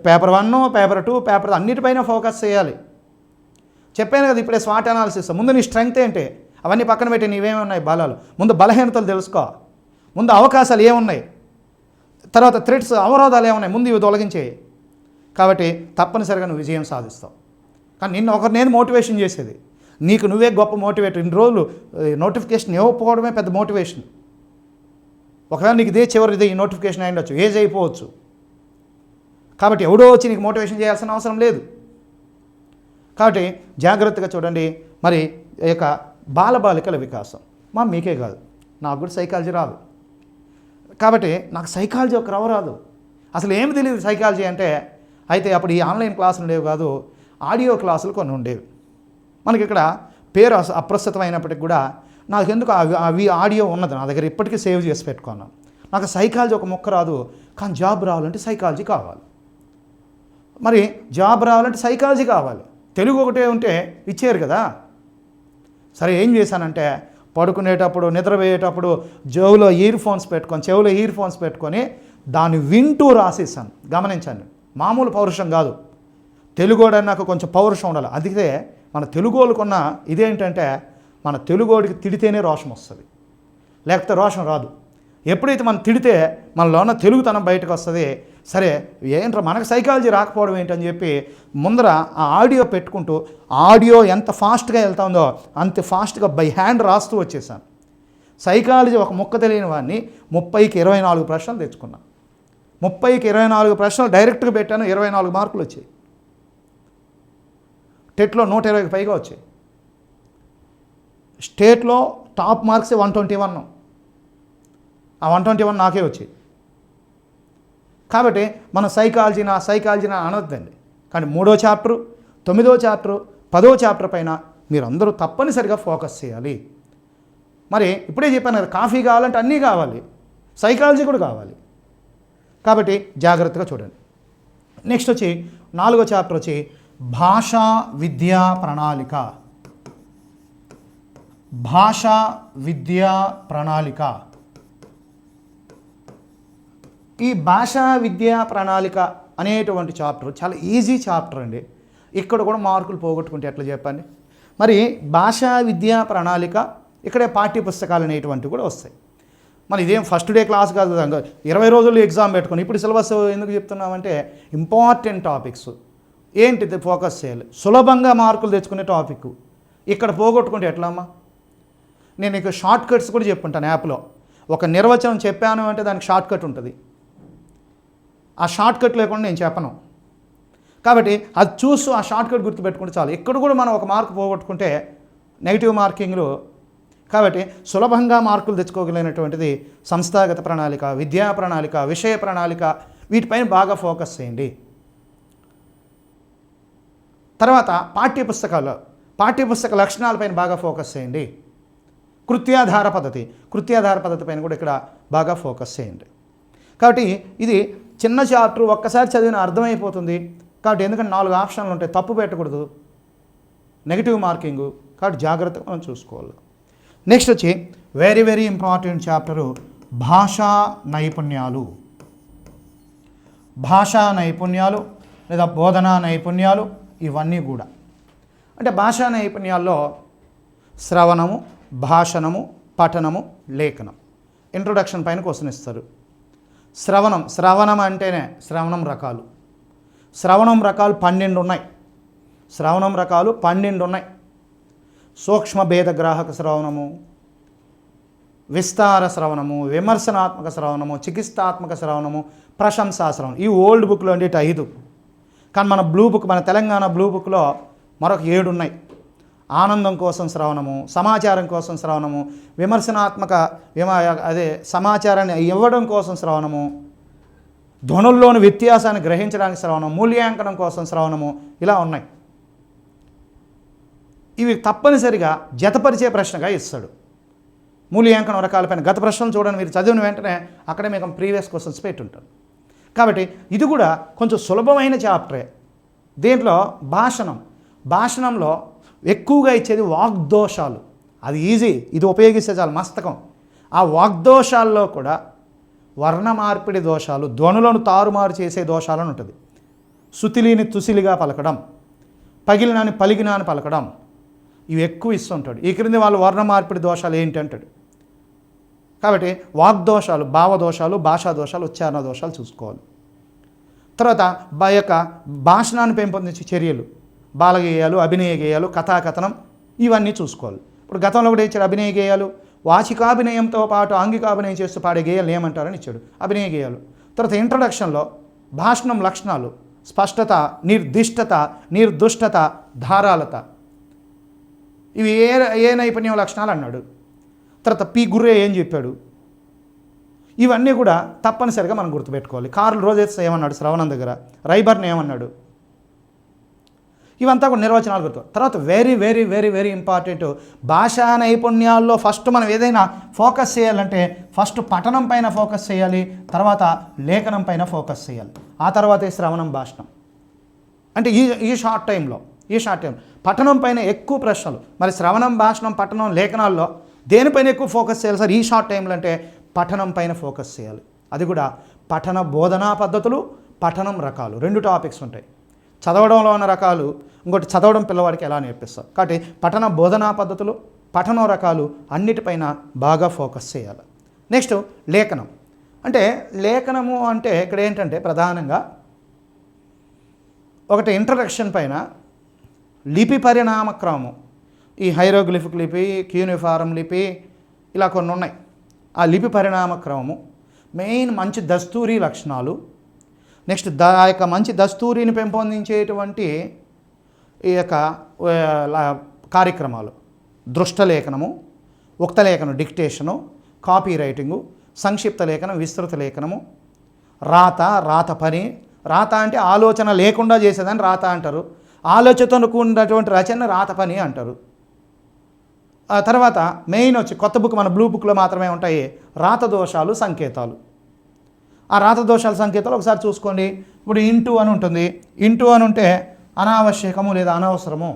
పేపర్ 1, పేపర్ 2, పేపర్ అన్నిటిపైన ఫోకస్ చేయాలి. చెప్పాను కదా ఇప్పుడే స్వాట్ అనాలిసిస్. ముందు నీ స్ట్రెంగ్త్ ఏంటి అవన్నీ పక్కన పెట్టి నీవేమి ఉన్నాయి బలాలు, ముందు బలహీనతలు తెలుసుకో, ముందు అవకాశాలు ఏమున్నాయి, తర్వాత థ్రెట్స్ అవరోధాలు ఏమున్నాయి, ముందు ఇవి తొలగించేయి. కాబట్టి తప్పనిసరిగా నువ్వు విజయం సాధిస్తావు. కానీ నిన్ను ఒకరినేది మోటివేషన్ చేసేది, నీకు నువ్వే గొప్ప మోటివేటర్. ఇన్ని రోజులు నోటిఫికేషన్ ఇవ్వకపోవడమే పెద్ద మోటివేషన్. ఒకవేళ నీకు ఇదే చివరిది ఈ నోటిఫికేషన్ అయి ఉండొచ్చు, ఏజ్ అయిపోవచ్చు. కాబట్టి ఎవడో వచ్చి నీకు మోటివేషన్ చేయాల్సిన అవసరం లేదు. కాబట్టి జాగ్రత్తగా చూడండి. మరి ఈ యొక్క బాలబాలికల వికాసం మీకే కాదు, నాకు కూడా సైకాలజీ రాదు. కాబట్టి నాకు సైకాలజీ ఒక రాదు, అసలు ఏమి తెలియదు సైకాలజీ అంటే. అయితే అప్పుడు ఈ ఆన్లైన్ క్లాసులు ఉండేవి కాదు, ఆడియో క్లాసులు కొన్ని ఉండేవి. మనకి ఇక్కడ పేరు అప్రస్తుతమైనప్పటికి కూడా నాకు ఎందుకు అవి ఆడియో ఉన్నది నా దగ్గర, ఇప్పటికీ సేవ్ చేసి పెట్టుకున్నాను. నాకు సైకాలజీ ఒక మొక్క రాదు, కానీ జాబ్ రావాలంటే సైకాలజీ కావాలి. మరి జాబ్ రావాలంటే సైకాలజీ కావాలి. తెలుగు ఒకటే ఉంటే ఇచ్చారు కదా. సరే ఏం చేశానంటే పడుకునేటప్పుడు, నిద్రపోయేటప్పుడు చెవులో ఇయర్ ఫోన్స్ పెట్టుకొని దాన్ని వింటూ రాసేసాను. గమనించండి, మామూలు పౌరుషం కాదు. తెలుగోడని నాకు కొంచెం పౌరుషం ఉండాలి. అందుకే మన తెలుగోళ్ళకున్న ఇదేంటంటే మన తెలుగోడికి తిడితేనే రోషం వస్తుంది, లేకపోతే రోషం రాదు. ఎప్పుడైతే మనం తిడితే మనలో ఉన్న తెలుగుతనం బయటకు వస్తుంది. సరే ఏంట్రా మనకు సైకాలజీ రాకపోవడం ఏంటని చెప్పి ముందర ఆ ఆడియో పెట్టుకుంటూ ఆడియో ఎంత ఫాస్ట్గా వెళ్తా ఉందో అంత ఫాస్ట్గా బై హ్యాండ్ రాస్తూ వచ్చేసాను. సైకాలజీ ఒక ముక్క తెలియని వాడిని 30కి 24 ప్రశ్నలు తెచ్చుకున్నాను. 30కి 24 ప్రశ్నలు డైరెక్ట్గా పెట్టాను. 24 మార్కులు వచ్చాయి. టెట్లో 120కి పైగా వచ్చాయి. స్టేట్లో టాప్ మార్క్స్ 121. ఆ 121 నాకే వచ్చాయి. కాబట్టి మన సైకాలజీ అనొద్దండి. కానీ 3వ చాప్టరు, 9వ చాప్టరు, 10వ చాప్టర్ పైన మీరు అందరూ తప్పనిసరిగా ఫోకస్ చేయాలి. మరి ఇప్పుడే చెప్పాను కదా, కాఫీ కావాలంటే అన్నీ కావాలి, సైకాలజీ కూడా కావాలి. కాబట్టి జాగ్రత్తగా చూడండి. నెక్స్ట్ వచ్చి 4వ చాప్టర్ వచ్చి భాషా విద్యా ప్రణాళిక. భాషా విద్యా ప్రణాళిక. ఈ భాషా విద్యా ప్రణాళిక అనేటువంటి చాప్టర్ చాలా ఈజీ చాప్టర్ అండి. ఇక్కడ కూడా మార్కులు పోగొట్టుకుంటే ఎట్లా చెప్పండి. మరి భాషా విద్యా ప్రణాళిక ఇక్కడే పాఠ్య పుస్తకాలు అనేటువంటివి కూడా వస్తాయి. మరి ఇదేం ఫస్ట్ డే క్లాస్ కాదు, 20 రోజులు ఎగ్జామ్ పెట్టుకుని ఇప్పుడు సిలబస్ ఎందుకు చెప్తున్నామంటే ఇంపార్టెంట్ టాపిక్స్ ఏంటిది ఫోకస్ చేయాలి. సులభంగా మార్కులు తెచ్చుకునే టాపిక్ ఇక్కడ పోగొట్టుకుంటే ఎట్లా అమ్మా? నేను ఇక షార్ట్ కట్స్ కూడా చెప్పుంటాను యాప్లో. ఒక నిర్వచనం చెప్పాను అంటే దానికి షార్ట్ కట్ ఉంటుంది. ఆ షార్ట్ కట్ లేకుండా నేను చెప్పను. కాబట్టి అది చూస్తూ ఆ షార్ట్ కట్ గుర్తుపెట్టుకుంటే చాలు. ఇక్కడ కూడా మనం ఒక మార్కు పోగొట్టుకుంటే నెగిటివ్ మార్కింగ్లు. కాబట్టి సులభంగా మార్కులు తెచ్చుకోగలిగినటువంటిది సంస్థాగత ప్రణాళిక, విద్యా ప్రణాళిక, విషయ ప్రణాళిక, వీటిపైన బాగా ఫోకస్ చేయండి. తర్వాత పాఠ్యపుస్తక లక్షణాలపైన బాగా ఫోకస్ చేయండి. కృత్యాధార పద్ధతి పైన కూడా ఇక్కడ బాగా ఫోకస్ చేయండి. కాబట్టి ఇది చిన్న చాప్టర్, ఒక్కసారి చదివిన అర్థమైపోతుంది. కాబట్టి ఎందుకంటే 4 ఆప్షన్లు ఉంటాయి, తప్పు పెట్టకూడదు, నెగిటివ్ మార్కింగు. కాబట్టి జాగ్రత్తగా మనం చూసుకోవాలి. నెక్స్ట్ వచ్చి వెరీ వెరీ ఇంపార్టెంట్ చాప్టరు భాషా నైపుణ్యాలు. భాషా నైపుణ్యాలు లేదా బోధనా నైపుణ్యాలు ఇవన్నీ కూడా అంటే భాషా నైపుణ్యాల్లో శ్రవణము, భాషణము, పఠనము, లేఖనం. ఇంట్రొడక్షన్ పైన క్వశ్చన్ ఇస్తారు. శ్రవణం అంటేనే శ్రవణం రకాలు 12 ఉన్నాయి. శ్రవణం రకాలు 12 ఉన్నాయి. సూక్ష్మ భేదగ్రాహక శ్రవణము, విస్తార శ్రవణము, విమర్శనాత్మక శ్రవణము, చికిత్సాత్మక శ్రవణము, ప్రశంసా శ్రవణం. ఈ ఓల్డ్ బుక్లో అంటే 5. కానీ మన తెలంగాణ బ్లూ బుక్లో మరొక 7 ఉన్నాయి. ఆనందం కోసం శ్రవణము, సమాచారం కోసం శ్రవణము, విమర్శనాత్మక సమాచారాన్ని ఇవ్వడం కోసం శ్రవణము, ధ్వనుల్లోని వ్యత్యాసాన్ని గ్రహించడానికి శ్రవణం, మూల్యాంకనం కోసం శ్రవణము, ఇలా ఉన్నాయి. ఇవి తప్పనిసరిగా జతపరిచే ప్రశ్నగా ఇస్తాడు. మూల్యాంకనం రకాలపైన గత ప్రశ్నలు చూడండి, మీరు చదివిన వెంటనే అక్కడే మీకు ప్రీవియస్ క్వశ్చన్స్ పెట్టుంటారు. కాబట్టి ఇది కూడా కొంచెం సులభమైన చాప్టరే. దీంట్లో భాషణంలో ఎక్కువగా ఇచ్చేది వాగ్దోషాలు. అది ఈజీ, ఇది ఉపయోగిస్తే చాలు మస్తకం. ఆ వాగ్దోషాల్లో కూడా వర్ణ మార్పిడి దోషాలు, ధ్వనులను తారుమారు చేసే దోషాలను ఉంటుంది. శృతిలీని తుసిలిగా పలకడం, పగిలినాని పలిగినాని పలకడం, ఇవి ఎక్కువ ఇస్తుంటాడు. ఈ క్రింది వాళ్ళు వర్ణ మార్పిడి దోషాలు ఏంటి అంటాడు. కాబట్టి వాగ్దోషాలు, భావదోషాలు, భాషా దోషాలు, ఉచ్చారణ దోషాలు చూసుకోవాలి. తర్వాత భాషణాన్ని పెంపొందించే చర్యలు, బాలగేయాలు, అభినయ గేయాలు, కథాకథనం, ఇవన్నీ చూసుకోవాలి. ఇప్పుడు గతంలో కూడా ఇచ్చాడు అభినయ గేయాలు. వాచికాభినయంతో పాటు ఆంగికాభినయం చేస్తూ పాడే గేయాలు ఏమంటారని ఇచ్చాడు, అభినయ గేయాలు. తర్వాత ఇంట్రడక్షన్లో భాషణం లక్షణాలు, స్పష్టత, నిర్దిష్టత, నిర్దుష్టత, ధారాళత, ఇవి ఏ నైపుణ్యం లక్షణాలు అన్నాడు. తర్వాత పి గుర్రే ఏం చెప్పాడు, ఇవన్నీ కూడా తప్పనిసరిగా మనం గుర్తుపెట్టుకోవాలి. కార్ల్ రోజెట్స్ ఏమన్నాడు శ్రవణం దగ్గర, రైబర్న్ ఏమన్నాడు, ఇవంతా కూడా నిర్వచనాలు గుర్తు. తర్వాత very very very very important భాషా నైపుణ్యాల్లో ఫస్ట్ మనం ఏదైనా ఫోకస్ చేయాలంటే ఫస్ట్ పఠనం పైన ఫోకస్ చేయాలి, తర్వాత లేఖనం పైన ఫోకస్ చేయాలి, ఆ తర్వాతే శ్రవణం, భాషణం. అంటే ఈ షార్ట్ టైం పఠనం పైన ఎక్కువ ప్రశ్నలు. మరి శ్రవణం, భాషణం, పఠనం, లేఖనాల్లో దేనిపైన ఎక్కువ ఫోకస్ చేయాలి సార్ ఈ షార్ట్ టైంలో అంటే పఠనం పైన ఫోకస్ చేయాలి. అది కూడా పఠన బోధనా పద్ధతులు, పఠనం రకాలు, 2 టాపిక్స్ ఉంటాయి. చదవడంలో ఉన్న రకాలు, ఇంకోటి చదవడం పిల్లవాడికి ఎలా నేర్పిస్తారు. కాబట్టి పఠన బోధనా పద్ధతులు, పఠనం రకాలు అన్నిటిపైన బాగా ఫోకస్ చేయాలి. నెక్స్ట్ లేఖనం. అంటే లేఖనము అంటే ఇక్కడ ఏంటంటే ప్రధానంగా ఒకటి ఇంట్రడక్షన్ పైన లిపి పరిణామక్రమము, ఈ హైరోగ్లిఫిక్ లిపి, క్యూనిఫారం లిపి, ఇలా కొన్ని ఉన్నాయి. ఆ లిపి పరిణామక్రమము, మెయిన్ మంచి దస్తూరి లక్షణాలు, నెక్స్ట్ ఆ యొక్క మంచి దస్తూరిని పెంపొందించేటువంటి ఈ యొక్క కార్యక్రమాలు, దృష్టలేఖనము, ఉక్తలేఖనం డిక్టేషను, కాపీ రైటింగు, సంక్షిప్త లేఖనం, విస్తృత లేఖనము, రాత పని. రాత అంటే ఆలోచన లేకుండా చేసేదని రాత అంటారు. ఆలోచనతో కూడినటువంటి రచన రాత పని అంటారు. ఆ తర్వాత మెయిన్ వచ్చి కొత్త బుక్, మన బ్లూ బుక్లో మాత్రమే ఉంటాయి రాత దోషాలు, సంకేతాలు. ఆ రాత దోషాల సంకేతాలు ఒకసారి చూసుకోండి. ఇప్పుడు ఇంటూ అని ఉంటుంది. ఇంటూ అని ఉంటే అనావశ్యకము లేదా అనవసరము,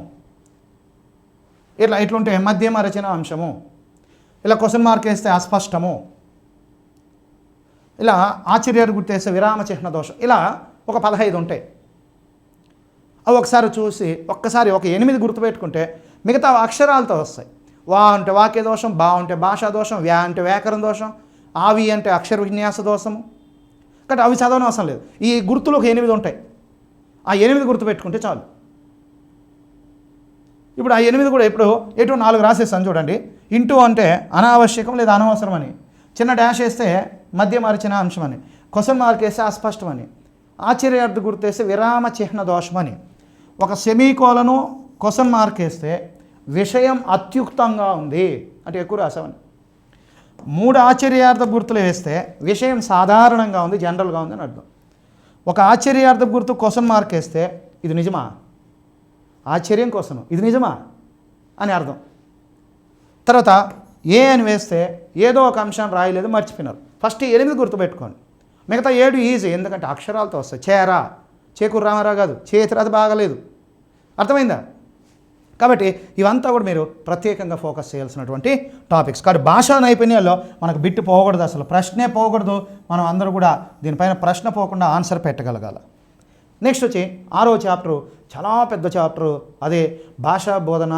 ఇట్లుంటే మధ్యమ రచన అంశము, ఇలా క్వశ్చన్ మార్క్ వేస్తే అస్పష్టము, ఇలా ఆశ్చర్యాన్ని గుర్తేస్తే విరామ చిహ్న దోషం, ఇలా ఒక 15 ఉంటాయి. అవి ఒకసారి చూసి ఒక్కసారి ఒక 8 గుర్తుపెట్టుకుంటే మిగతా అక్షరాలతో వస్తాయి. వా అంటే వాక్య దోషం, బా అంటే భాషా దోషం, వ్యా అంటే వ్యాకరణ దోషం, ఆవి అంటే అక్షర విన్యాస దోషము. కాబట్టి అవి చదవడం అవసరం లేదు. ఈ గుర్తులు ఒక 8 ఉంటాయి. ఆ 8 గుర్తుపెట్టుకుంటే చాలు. ఇప్పుడు ఆ 8 కూడా ఇప్పుడు ఎటు 4 రాసేస్తాను చూడండి. ఇంటూ అంటే అనావశ్యకం లేదా అనవసరం అని, చిన్న డాష్ వేస్తే మధ్య మరిచిన అంశం అని, క్వశ్చన్ మార్క్ వేస్తే అస్పష్టం అని, ఆశ్చర్యార్థ గుర్తేస్తే విరామ చిహ్న దోషం అని, ఒక సెమీకోలను క్వశ్చన్ మార్క్ వేస్తే విషయం అత్యుక్తంగా ఉంది అంటే ఎక్కువ రాసామని, 3 ఆశ్చర్యార్థ గుర్తులు వేస్తే విషయం సాధారణంగా ఉంది, జనరల్గా ఉంది అని అర్థం. ఒక ఆశ్చర్యార్థ గుర్తు క్వశ్చన్ మార్క్ వేస్తే ఇది నిజమా, ఆశ్చర్యం క్వశ్చన్, ఇది నిజమా అని అర్థం. తర్వాత ఏ అని వేస్తే ఏదో ఒక అంశాన్ని రాయలేదు, మర్చిపోయినారు. ఫస్ట్ 8 గుర్తుపెట్టుకోండి, మిగతా 7 ఈజీ, ఎందుకంటే అక్షరాలతో వస్తాయి. చేరా, చేకూరు రామారా కాదు, చేతిరాది బాగలేదు. అర్థమైందా? కాబట్టి ఇవంతా కూడా మీరు ప్రత్యేకంగా ఫోకస్ చేయాల్సినటువంటి టాపిక్స్. కాబట్టి భాషా నైపుణ్యాల్లో మనకు బిట్టు పోకూడదు, అసలు ప్రశ్నే పోకూడదు. మనం అందరూ కూడా దీనిపైన ప్రశ్న పోకుండా ఆన్సర్ పెట్టగలగాలి. నెక్స్ట్ వచ్చి 6వ చాప్టరు, చాలా పెద్ద చాప్టరు, అదే భాషా బోధన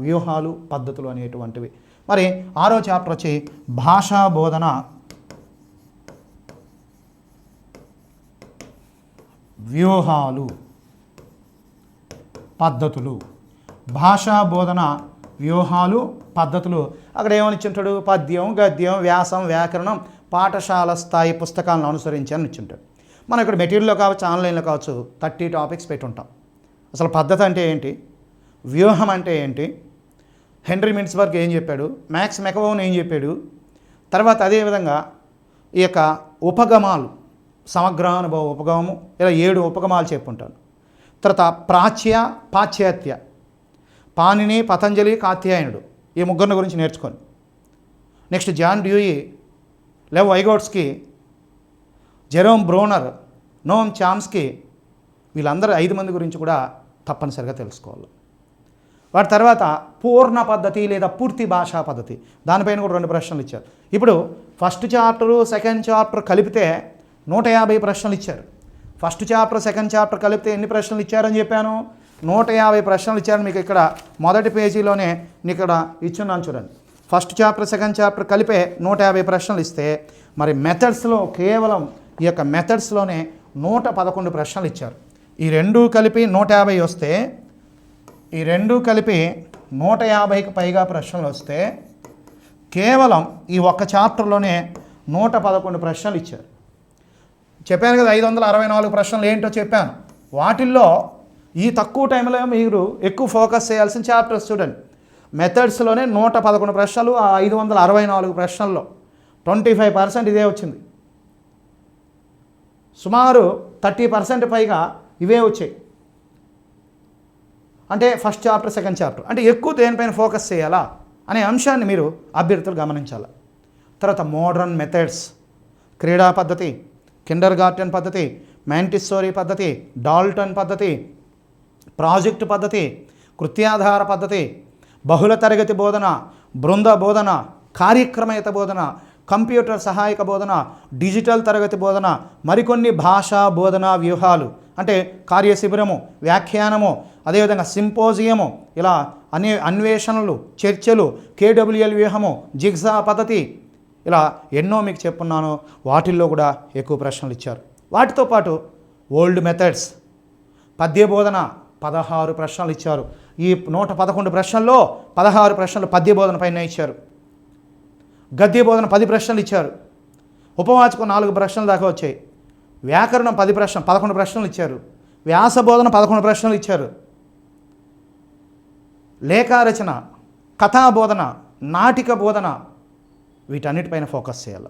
వ్యూహాలు, పద్ధతులు అనేటువంటివి. మరి 6వ చాప్టర్ వచ్చి భాషా బోధన వ్యూహాలు, పద్ధతులు. భాషా బోధన వ్యూహాలు, పద్ధతులు. అక్కడ ఏమని ఇచ్చింటాడు? పద్యం, గద్యం, వ్యాసం, వ్యాకరణం, పాఠశాల స్థాయి పుస్తకాలను అనుసరించి అని ఇచ్చింటాడు. మనం ఇక్కడ మెటీరియల్లో కావచ్చు, ఆన్లైన్లో కావచ్చు, 30 టాపిక్స్ పెట్టుంటాం. అసలు పద్ధతి అంటే ఏంటి, వ్యూహం అంటే ఏంటి, హెన్రీ మిన్స్బర్గ్ ఏం చెప్పాడు, మ్యాక్స్ మెకవోన్ ఏం చెప్పాడు, తర్వాత అదేవిధంగా ఈ యొక్క ఉపగమాలు, సమగ్రానుభవ ఉపగమము, ఇలా 7 ఉపగమాలు చెప్పుంటాను. తర్వాత ప్రాచ్య, పాశ్చాత్య, పాణిని, పతంజలి, కాత్యాయనుడు, ఈ ముగ్గురిని గురించి నేర్చుకోండి. Next John Dewey, Lev Vygotsky, Jerome Bruner, Noam Chomsky, వీళ్ళందరూ 5 మంది గురించి కూడా తప్పనిసరిగా తెలుసుకోవాలి. వాటి తర్వాత పూర్ణ పద్ధతి లేదా పూర్తి భాషా పద్ధతి, దానిపైన కూడా 2 ప్రశ్నలు ఇచ్చారు. ఇప్పుడు ఫస్ట్ చాప్టరు, సెకండ్ చాప్టర్ కలిపితే 150 ప్రశ్నలు ఇచ్చారు. ఫస్ట్ చాప్టర్, సెకండ్ చాప్టర్ కలిపితే ఎన్ని ప్రశ్నలు ఇచ్చారని చెప్పాను? 150 ప్రశ్నలు ఇచ్చారు. మీకు ఇక్కడ మొదటి పేజీలోనే ఇక్కడ ఇచ్చున్నాను చూడండి. ఫస్ట్ చాప్టర్, సెకండ్ చాప్టర్ కలిపే 150 ప్రశ్నలు ఇస్తే, మరి మెథడ్స్లో కేవలం ఈ యొక్క మెథడ్స్లోనే 111 ప్రశ్నలు ఇచ్చారు. ఈ 2 కలిపి 150 వస్తే, ఈ 2 కలిపి 150కి పైగా ప్రశ్నలు వస్తే, కేవలం ఈ ఒక్క చాప్టర్లోనే 111 ప్రశ్నలు ఇచ్చారు. చెప్పాను కదా 564 ప్రశ్నలు ఏంటో చెప్పాను. వాటిల్లో ఈ తక్కువ టైంలో మీరు ఎక్కువ ఫోకస్ చేయాల్సిన చాప్టర్స్ చూడండి. మెథడ్స్లోనే 111 ప్రశ్నలు, ఆ 564 ప్రశ్నల్లో 25% ఇదే వచ్చింది. సుమారు 30% పైగా ఇవే వచ్చాయి. అంటే ఫస్ట్ చాప్టర్, సెకండ్ చాప్టర్, అంటే ఎక్కువ దేనిపైన ఫోకస్ చేయాలా అనే అంశాన్ని మీరు అభ్యర్థులు గమనించాలి. తర్వాత మోడర్న్ మెథడ్స్, క్రీడా పద్ధతి, కిండర్ గార్టెన్ పద్ధతి, మ్యాంటిస్సోరీ పద్ధతి, డాల్టన్ పద్ధతి, ప్రాజెక్టు పద్ధతి, కృత్యాధార పద్ధతి, బహుళ తరగతి బోధన, బృంద బోధన, కార్యక్రమయుత బోధన, కంప్యూటర్ సహాయక బోధన, డిజిటల్ తరగతి బోధన, మరికొన్ని భాషా బోధన వ్యూహాలు, అంటే కార్యశిబిరము, వ్యాఖ్యానము, అదేవిధంగా సింపోజియము, ఇలా అన్వేషణలు, చర్చలు, కేడబ్ల్యూఎల్ వ్యూహము, జిగ్జా పద్ధతి, ఇలా ఎన్నో మీకు చెప్పున్నాను. వాటిల్లో కూడా ఎక్కువ ప్రశ్నలు ఇచ్చారు. వాటితో పాటు ఓల్డ్ మెథడ్స్, పద్య బోధన 16 ప్రశ్నలు ఇచ్చారు. ఈ 111 ప్రశ్నల్లో 16 ప్రశ్నలు పద్య బోధన పైన ఇచ్చారు. గద్య బోధన 10 ప్రశ్నలు ఇచ్చారు. ఉపవాచకం 4 ప్రశ్నలు దాకా వచ్చాయి. వ్యాకరణం 11 ప్రశ్నలు ఇచ్చారు. వ్యాస బోధన 11 ప్రశ్నలు ఇచ్చారు. లేఖారచన, కథా బోధన, నాటిక బోధన, వీటన్నిటిపైన ఫోకస్ చేయాలి.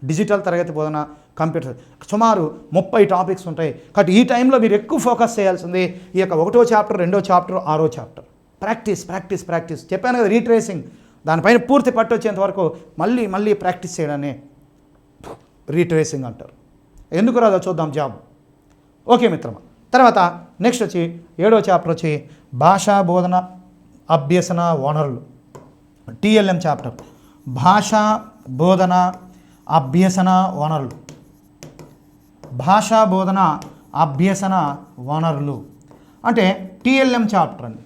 డిజిటల్ తరగతి బోధన, కంప్యూటర్, సుమారు 30 టాపిక్స్ ఉంటాయి. కాబట్టి ఈ టైంలో మీరు ఎక్కువ ఫోకస్ చేయాల్సింది ఈ యొక్క 1వ చాప్టర్, 2వ చాప్టర్, 6వ చాప్టర్. ప్రాక్టీస్ ప్రాక్టీస్ ప్రాక్టీస్ చెప్పాను కదా, రీట్రేసింగ్. దానిపైన పూర్తి పట్టు వచ్చేంత వరకు మళ్ళీ మళ్ళీ ప్రాక్టీస్ చేయడాన్ని రీట్రేసింగ్ అంటారు. ఎందుకు రాదో చూద్దాం జాబ్. ఓకే మిత్రమా. తర్వాత నెక్స్ట్ వచ్చి 7వ చాప్టర్ వచ్చి భాషా బోధన అభ్యసన వనరులు, TLM చాప్టర్. భాషా బోధన అభ్యసన వనరులు, భాషా బోధన అభ్యసన వనరులు అంటే TLM చాప్టర్ అండి.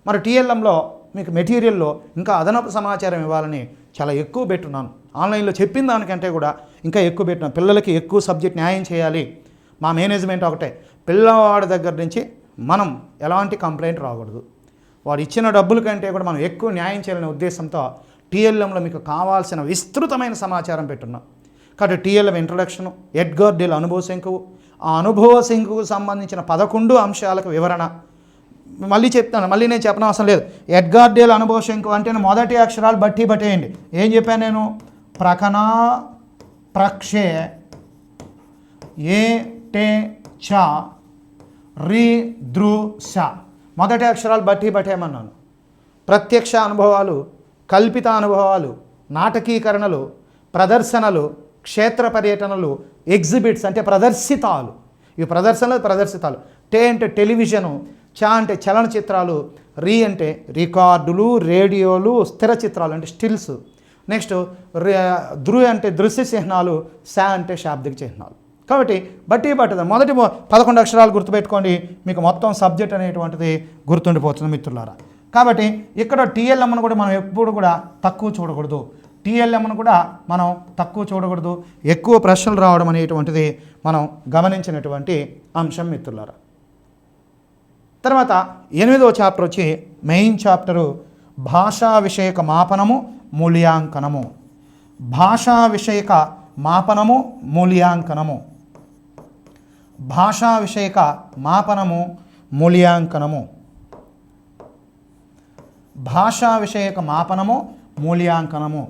మరి TLMలో మీకు మెటీరియల్లో ఇంకా అదనపు సమాచారం ఇవ్వాలని చాలా ఎక్కువ పెట్టున్నాను. ఆన్లైన్లో చెప్పిన దానికంటే కూడా ఇంకా ఎక్కువ పెట్టినాను. పిల్లలకి ఎక్కువ సబ్జెక్ట్ న్యాయం చేయాలి. మా మేనేజ్మెంట్ ఒకటే, పిల్లవాడి దగ్గర నుంచి మనం ఎలాంటి కంప్లైంట్ రాకూడదు. వాడు ఇచ్చిన డబ్బుల కంటే కూడా మనం ఎక్కువ న్యాయం చేయాలనే ఉద్దేశంతో TLMలో మీకు కావాల్సిన విస్తృతమైన సమాచారం పెట్టున్నాం. కాబట్టి TLM ఇంట్రడక్షన్, ఎడ్గార్ డేల్ అనుభవ శంకువు, ఆ అనుభవ శంకువుకు సంబంధించిన 11 అంశాలకు వివరణ. మళ్ళీ చెప్తాను, మళ్ళీ నేను చెప్పనవసరం లేదు. ఎడ్గార్ డేల్ అనుభవ శంకువు అంటే మొదటి అక్షరాలు బట్టి పట్టేయండి. ఏం చెప్పాను నేను? ప్రకన, ప్రక్షే, ఏ, టే, చ, రి, దృ, స. మొదటి అక్షరాలు బట్టి పట్టేయమన్నాను. ప్రత్యక్ష అనుభవాలు, కల్పిత అనుభవాలు, నాటకీకరణలు, ప్రదర్శనలు, క్షేత్ర పర్యటనలు, ఎగ్జిబిట్స్ అంటే ప్రదర్శితాలు. ఇవి ప్రదర్శనలు, ప్రదర్శితాలు. టే అంటే టెలివిజను, చ అంటే చలనచిత్రాలు, రి అంటే రికార్డులు, రేడియోలు, స్థిర చిత్రాలు అంటే స్టిల్స్. నెక్స్ట్ దృ అంటే దృశ్య చిహ్నాలు, స అంటే శాబ్దిక చిహ్నాలు. కాబట్టి బట్టి పట్టదు. మొదటి 11 అక్షరాలు గుర్తుపెట్టుకోండి, మీకు మొత్తం సబ్జెక్ట్ అనేటువంటిది గుర్తుండిపోతుంది మిత్రులారా. కాబట్టి ఇక్కడ TLMను కూడా మనం ఎప్పుడు కూడా తక్కువ చూడకూడదు. TLMను కూడా మనం తక్కువ చూడకూడదు. ఎక్కువ ప్రశ్నలు రావడం అనేటువంటిది మనం గమనించినటువంటి అంశం మిత్రులారా. తర్వాత 8వ చాప్టర్ వచ్చి మెయిన్ చాప్టరు భాషా విషయక మాపనము, మూల్యాంకనము. భాషా విషయక మాపనము, మూల్యాంకనము. భాషా విషయక మాపనము, మూల్యాంకనము. భాషా విషయక మాపనము, మూల్యాంకనము.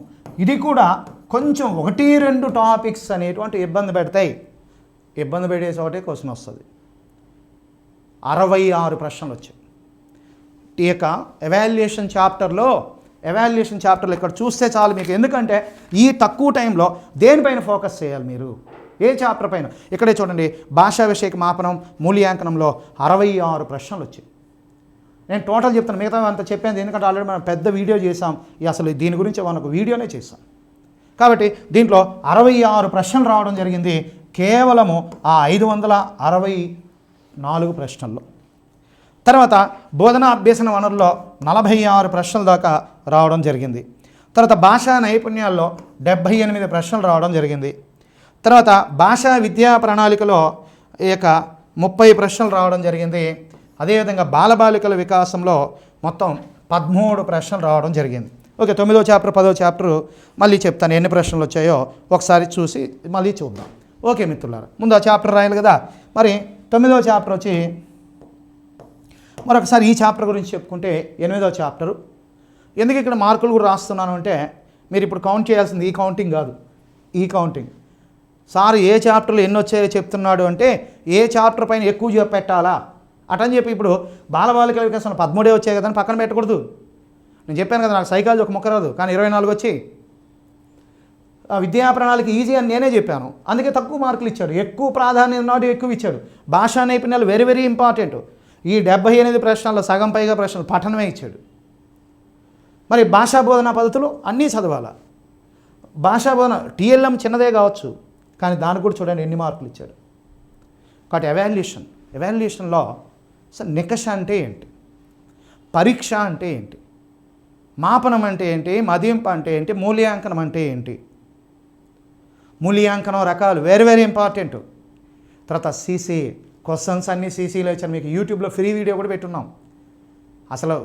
ఇది కూడా కొంచెం 1-2 టాపిక్స్ అనేటువంటి ఇబ్బంది పెడతాయి. ఇబ్బంది పెట్టే చోటే క్వశ్చన్ వస్తుంది. 66 ప్రశ్నలు వచ్చాయి. ఈ యొక్క ఎవాల్యుయేషన్ చాప్టర్లో ఇక్కడ చూస్తే చాలు మీకు. ఎందుకంటే ఈ తక్కువ టైంలో దేనిపైన ఫోకస్ చేయాలి మీరు? ఏ చాప్టర్ పైన? ఇక్కడే చూడండి, భాషా విషయక మాపనం, మూల్యాంకనంలో 66 ప్రశ్నలు వచ్చాయి. నేను టోటల్ చెప్తాను, మిగతా అంతా చెప్పాను ఎందుకంటే ఆల్రెడీ మనం పెద్ద వీడియో చేసాం. అసలు దీని గురించి మనకు వీడియోనే చేసాం. కాబట్టి దీంట్లో 66 ప్రశ్నలు రావడం జరిగింది కేవలము ఆ 564 ప్రశ్నల్లో. తర్వాత బోధనా అభ్యసన వనరుల్లో 46 ప్రశ్నల దాకా రావడం జరిగింది. తర్వాత భాషా నైపుణ్యాల్లో 78 ప్రశ్నలు రావడం జరిగింది. తర్వాత భాషా విద్యా ప్రణాళికలో ఈ యొక్క 30 ప్రశ్నలు రావడం జరిగింది. అదేవిధంగా బాలబాలికల వికాసంలో మొత్తం 13 ప్రశ్నలు రావడం జరిగింది. ఓకే, 9వ చాప్టర్ 10వ చాప్టర్ మళ్ళీ చెప్తాను ఎన్ని ప్రశ్నలు వచ్చాయో ఒకసారి చూసి మళ్ళీ చూద్దాం. ఓకే మిత్రులారా, ముందు ఆ చాప్టర్ రాయాలి కదా. మరి 9వ చాప్టర్ వచ్చి మరొకసారి ఈ చాప్టర్ గురించి చెప్పుకుంటే 8వ చాప్టరు. ఎందుకు ఇక్కడ మార్కులు కూడా రాస్తున్నాను అంటే మీరు ఇప్పుడు కౌంట్ చేయాల్సింది ఈ కౌంటింగ్ కాదు, ఈ కౌంటింగ్. సార్ ఏ చాప్టర్లో ఎన్ని వచ్చాయో చెప్తున్నాడు అంటే ఏ చాప్టర్ పైన ఎక్కువ పెట్టాలా అటని చెప్పి ఇప్పుడు బాలబాలికల వికాసం 13 వచ్చాయి కదా అని పక్కన పెట్టకూడదు. నేను చెప్పాను కదా, నాకు సైకాలజీ ఒక ముక్క రాదు కానీ 24 వచ్చి విద్యా ప్రణాళిక ఈజీ అని నేనే చెప్పాను. అందుకే తక్కువ మార్కులు ఇచ్చాడు. ఎక్కువ ప్రాధాన్యత నాడు ఎక్కువ ఇచ్చాడు. భాషా నైపుణ్యాలు వెరీ వెరీ ఇంపార్టెంట్. ఈ 78 ప్రశ్నల్లో సగం పైగా ప్రశ్నలు పఠనమే ఇచ్చాడు. మరి భాషా బోధనా పద్ధతులు అన్నీ చదవాలా. భాషా బోధన TLM చిన్నదే కావచ్చు కానీ దానికి కూడా చూడండి ఎన్ని మార్కులు ఇచ్చాడు. కాబట్టి ఎవాల్యుయేషన్లో నికష అంటే ఏంటి, పరీక్ష అంటే ఏంటి, మాపనం అంటే ఏంటి, మదింపు అంటే ఏంటి, మూల్యాంకనం అంటే ఏంటి, మూల్యాంకనం రకాలు వెరీ వెరీ ఇంపార్టెంట్. తర్వాత సీసీ క్వశ్చన్స్ అన్నీ సీసీలో ఇచ్చాను. మీకు యూట్యూబ్లో ఫ్రీ వీడియో కూడా పెట్టున్నాం. అసలు